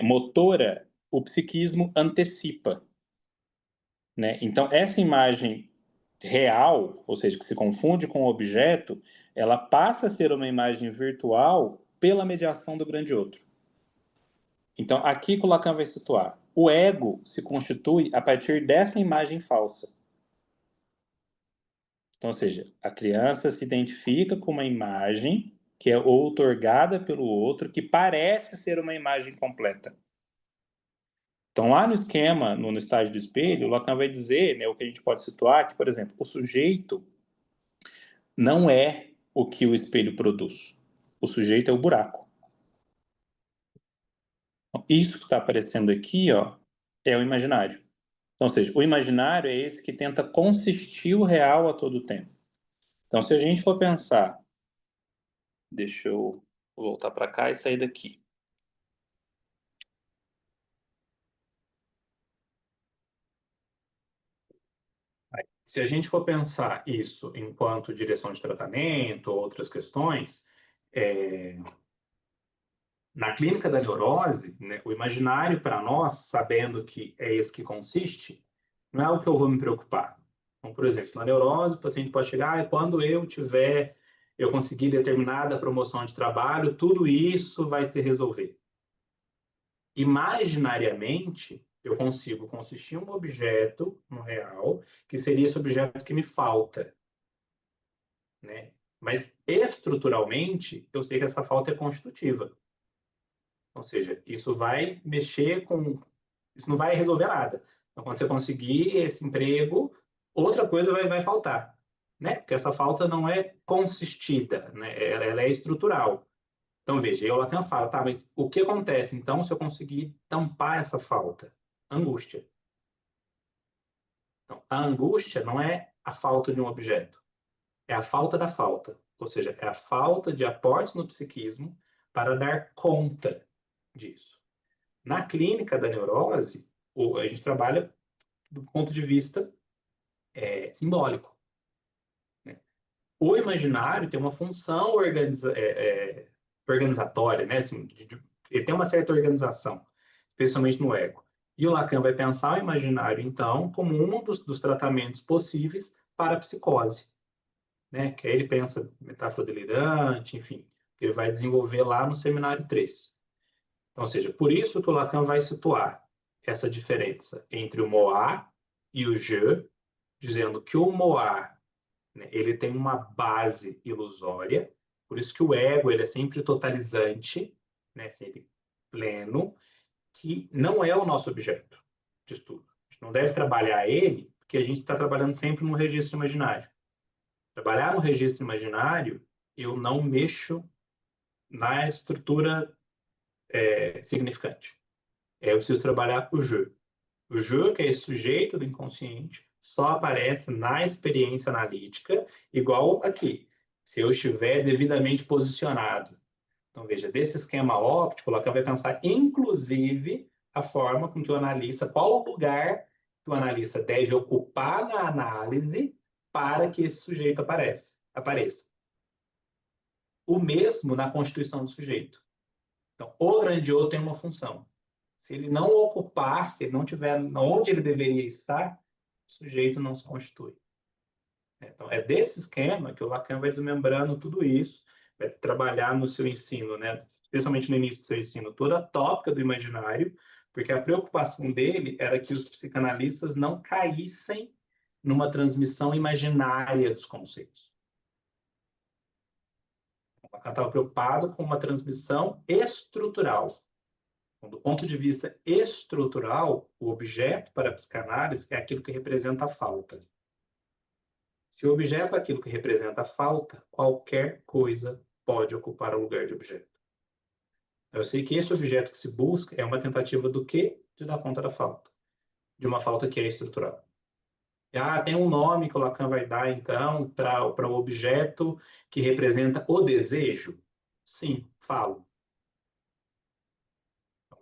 motora, o psiquismo antecipa. Né? Então, essa imagem real, ou seja, que se confunde com o objeto, ela passa a ser uma imagem virtual pela mediação do grande outro. Então, aqui que o Lacan vai situar. O ego se constitui a partir dessa imagem falsa. Então, ou seja, a criança se identifica com uma imagem que é outorgada pelo outro, que parece ser uma imagem completa. Então, lá no esquema, no estágio do espelho, o Lacan vai dizer, né, o que a gente pode situar, que, por exemplo, o sujeito não é o que o espelho produz. O sujeito é o buraco. Então, isso que está aparecendo aqui, ó, é o imaginário. Então, ou seja, o imaginário é esse que tenta consistir o real a todo tempo. Então, se a gente for pensar... Deixa eu voltar para cá e sair daqui. Se a gente for pensar isso enquanto direção de tratamento ou outras questões, na clínica da neurose, né, o imaginário para nós, sabendo que é esse que consiste, não é o que eu vou me preocupar. Então, por exemplo, na neurose, o paciente pode chegar, quando eu conseguir determinada promoção de trabalho, tudo isso vai se resolver. Imaginariamente, eu consigo consistir um objeto no real, que seria esse objeto que me falta. Né? Mas estruturalmente, eu sei que essa falta é constitutiva. Ou seja, isso vai mexer com... Isso não vai resolver nada. Então, quando você conseguir esse emprego, outra coisa vai faltar. Né? Porque essa falta não é consistida, né? Ela é estrutural. Então, veja, eu Lacan fala, tá, mas o que acontece, então, se eu conseguir tampar essa falta? Angústia. Então, a angústia não é a falta de um objeto, é a falta da falta. Ou seja, é a falta de aportes no psiquismo para dar conta disso. Na clínica da neurose, a gente trabalha do ponto de vista simbólico. Né? O imaginário tem uma função organizatória, né? Assim, ele tem uma certa organização, especialmente no ego. E o Lacan vai pensar o imaginário, então, como um dos tratamentos possíveis para a psicose. Né? Que aí ele pensa metáfora delirante, enfim, que ele vai desenvolver lá no seminário 3. Então, ou seja, por isso que o Lacan vai situar essa diferença entre o moi e o je, dizendo que o moi, né, ele tem uma base ilusória, por isso que o ego ele é sempre totalizante, né, sempre pleno, que não é o nosso objeto de estudo. A gente não deve trabalhar ele, porque a gente está trabalhando sempre no registro imaginário. Trabalhar no registro imaginário, eu não mexo na estrutura significante. Eu preciso trabalhar o je. O je, que é esse sujeito do inconsciente, só aparece na experiência analítica, igual aqui. Se eu estiver devidamente posicionado. Então, veja, desse esquema óptico, o Lacan vai pensar, inclusive, a forma com que o analista, qual o lugar que o analista deve ocupar na análise para que esse sujeito apareça. O mesmo na constituição do sujeito. Então, o grandioso tem uma função. Se ele não ocupar, se ele não estiver onde ele deveria estar, o sujeito não se constitui. Então, é desse esquema que o Lacan vai desmembrando tudo isso, vai trabalhar no seu ensino, né? Especialmente no início do seu ensino, toda a tópica do imaginário, Porque a preocupação dele era que os psicanalistas não caíssem numa transmissão imaginária dos conceitos. O Lacan estava preocupado com uma transmissão estrutural. Então, do ponto de vista estrutural, o objeto para a psicanálise é aquilo que representa a falta. Se o objeto é aquilo que representa a falta, qualquer coisa pode ocupar o lugar de objeto. Eu sei que esse objeto que se busca é uma tentativa do quê? De dar conta da falta. De uma falta que é estrutural. Tem um nome que o Lacan vai dar, então, para o objeto que representa o desejo? Sim, falo.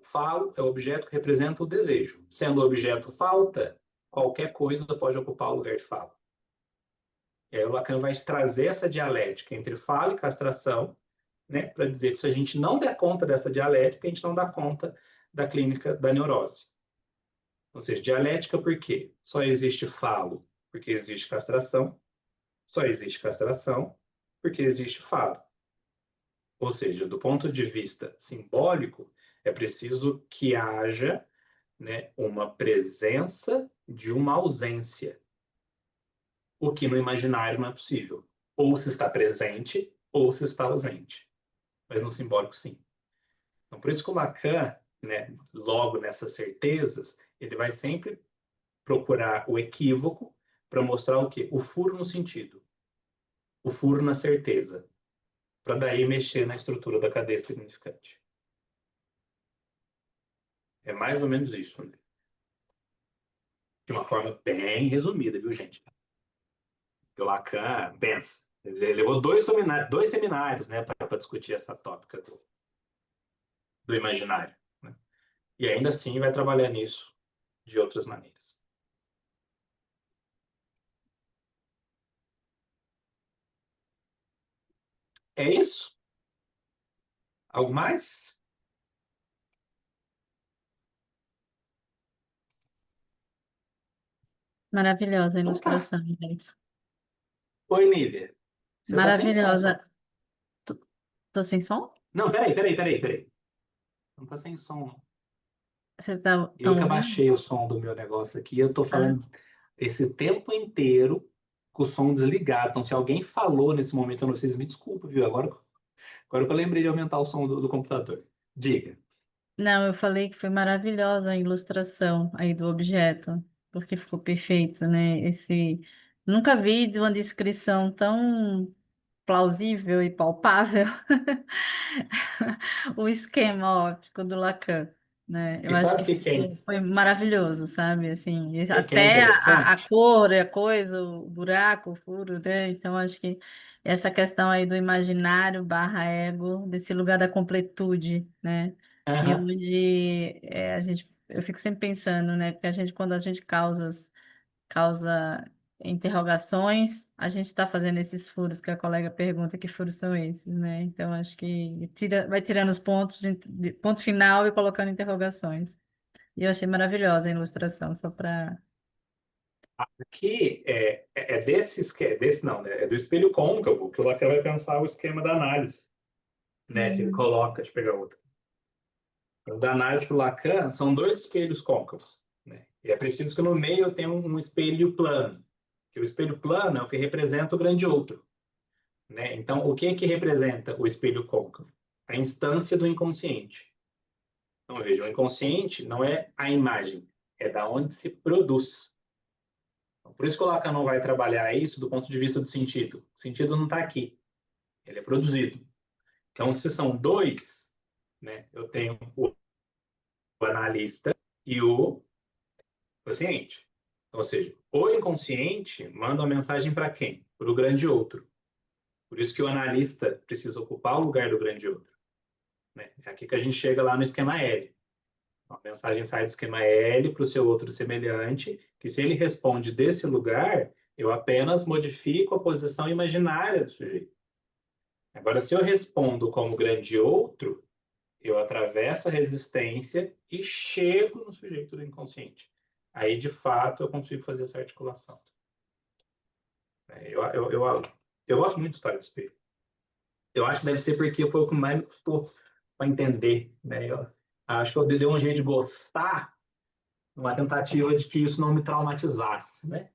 Falo é o objeto que representa o desejo. Sendo o objeto falta, qualquer coisa pode ocupar o lugar de falo. E aí o Lacan vai trazer essa dialética entre fala e castração, né, para dizer que se a gente não der conta dessa dialética, a gente não dá conta da clínica da neurose. Ou seja, dialética por quê? Só existe falo porque existe castração, só existe castração porque existe falo. Ou seja, do ponto de vista simbólico, é preciso que haja, né, uma presença de uma ausência. O que no imaginário não é possível. Ou se está presente, ou se está ausente. Mas no simbólico, sim. Então, por isso que o Lacan, né, logo nessas certezas, ele vai sempre procurar o equívoco para mostrar o quê? O furo no sentido. O furo na certeza. Para daí mexer na estrutura da cadeia significante. É mais ou menos isso, né? De uma forma bem resumida, viu, gente? O Lacan, pensa, ele levou dois seminários, né, para discutir essa tópica do imaginário, né? E ainda assim vai trabalhar nisso de outras maneiras. É isso? Algo mais? Maravilhosa a Então tá. ilustração, gente. Oi, Nívia. Você tá sem som, Maravilhosa. só. Tô sem som? Não, peraí. Não tá sem som, não. Você tá Eu que ouvindo? abaixei o som do meu negócio aqui, eu tô falando esse tempo inteiro com o som desligado. Então, se alguém falou nesse momento, eu não sei, me desculpa, viu? Agora que eu lembrei de aumentar o som do computador. Diga. Não, eu falei que foi maravilhosa a ilustração aí do objeto, porque ficou perfeito, né? Nunca vi de uma descrição tão plausível e palpável o esquema óptico do Lacan, né? Eu E acho sabe que o que foi maravilhoso, sabe? Assim, que é até a interessante? cor, a coisa, o buraco, o furo, né? Então, acho que essa questão aí do imaginário barra ego, desse lugar da completude, né? E Aham. onde eu fico sempre pensando, né? Que quando a gente causa interrogações, a gente está fazendo esses furos que a colega pergunta que furos são esses, né? Então, acho que vai tirando os pontos de ponto final e colocando interrogações. E eu achei maravilhosa a ilustração, só para... Aqui é desse não, né? É do espelho côncavo que o Lacan vai pensar o esquema da análise, né? Que ele coloca, deixa eu pegar outro. O da análise para o Lacan são dois espelhos côncavos, né? E é preciso que no meio eu tenha um espelho plano, que o espelho plano é o que representa o grande outro, né? Então, o que é que representa o espelho côncavo? A instância do inconsciente. Então, veja, o inconsciente não é a imagem, é da onde se produz. Então, por isso que o Lacan não vai trabalhar isso do ponto de vista do sentido. O sentido não está aqui, ele é produzido. Então, se são dois, né, eu tenho o analista e o paciente. Ou seja, o inconsciente manda uma mensagem para quem? Para o grande outro. Por isso que o analista precisa ocupar o lugar do grande outro, né? É aqui que a gente chega lá no esquema L. A mensagem sai do esquema L para o seu outro semelhante, que se ele responde desse lugar, eu apenas modifico a posição imaginária do sujeito. Agora, se eu respondo como grande outro, eu atravesso a resistência e chego no sujeito do inconsciente. Aí, de fato, eu consigo fazer essa articulação. Eu gosto muito de história do espelho. Eu acho que deve ser porque foi o que mais me custou para entender, né? Acho que eu dei um jeito de gostar, numa tentativa de que isso não me traumatizasse, né?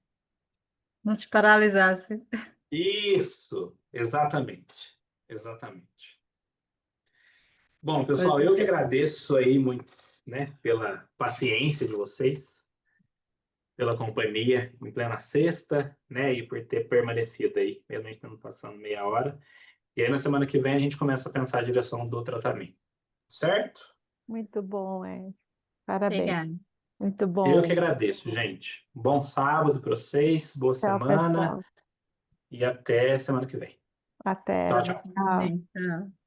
Não te paralisasse. Isso, exatamente. Exatamente. Bom, Pois pessoal, eu que é. agradeço aí muito, né, pela paciência de vocês, pela companhia em plena sexta, né, e por ter permanecido aí, mesmo a gente estando passando meia hora. E aí, na semana que vem, a gente começa a pensar a direção do tratamento, certo? Muito bom, parabéns. Obrigada. Muito Eu bom. que agradeço, gente. Bom sábado para vocês, boa Tchau, semana pessoal. e até semana que vem. Até. Tchau, Até tchau. semana que vem. Tchau.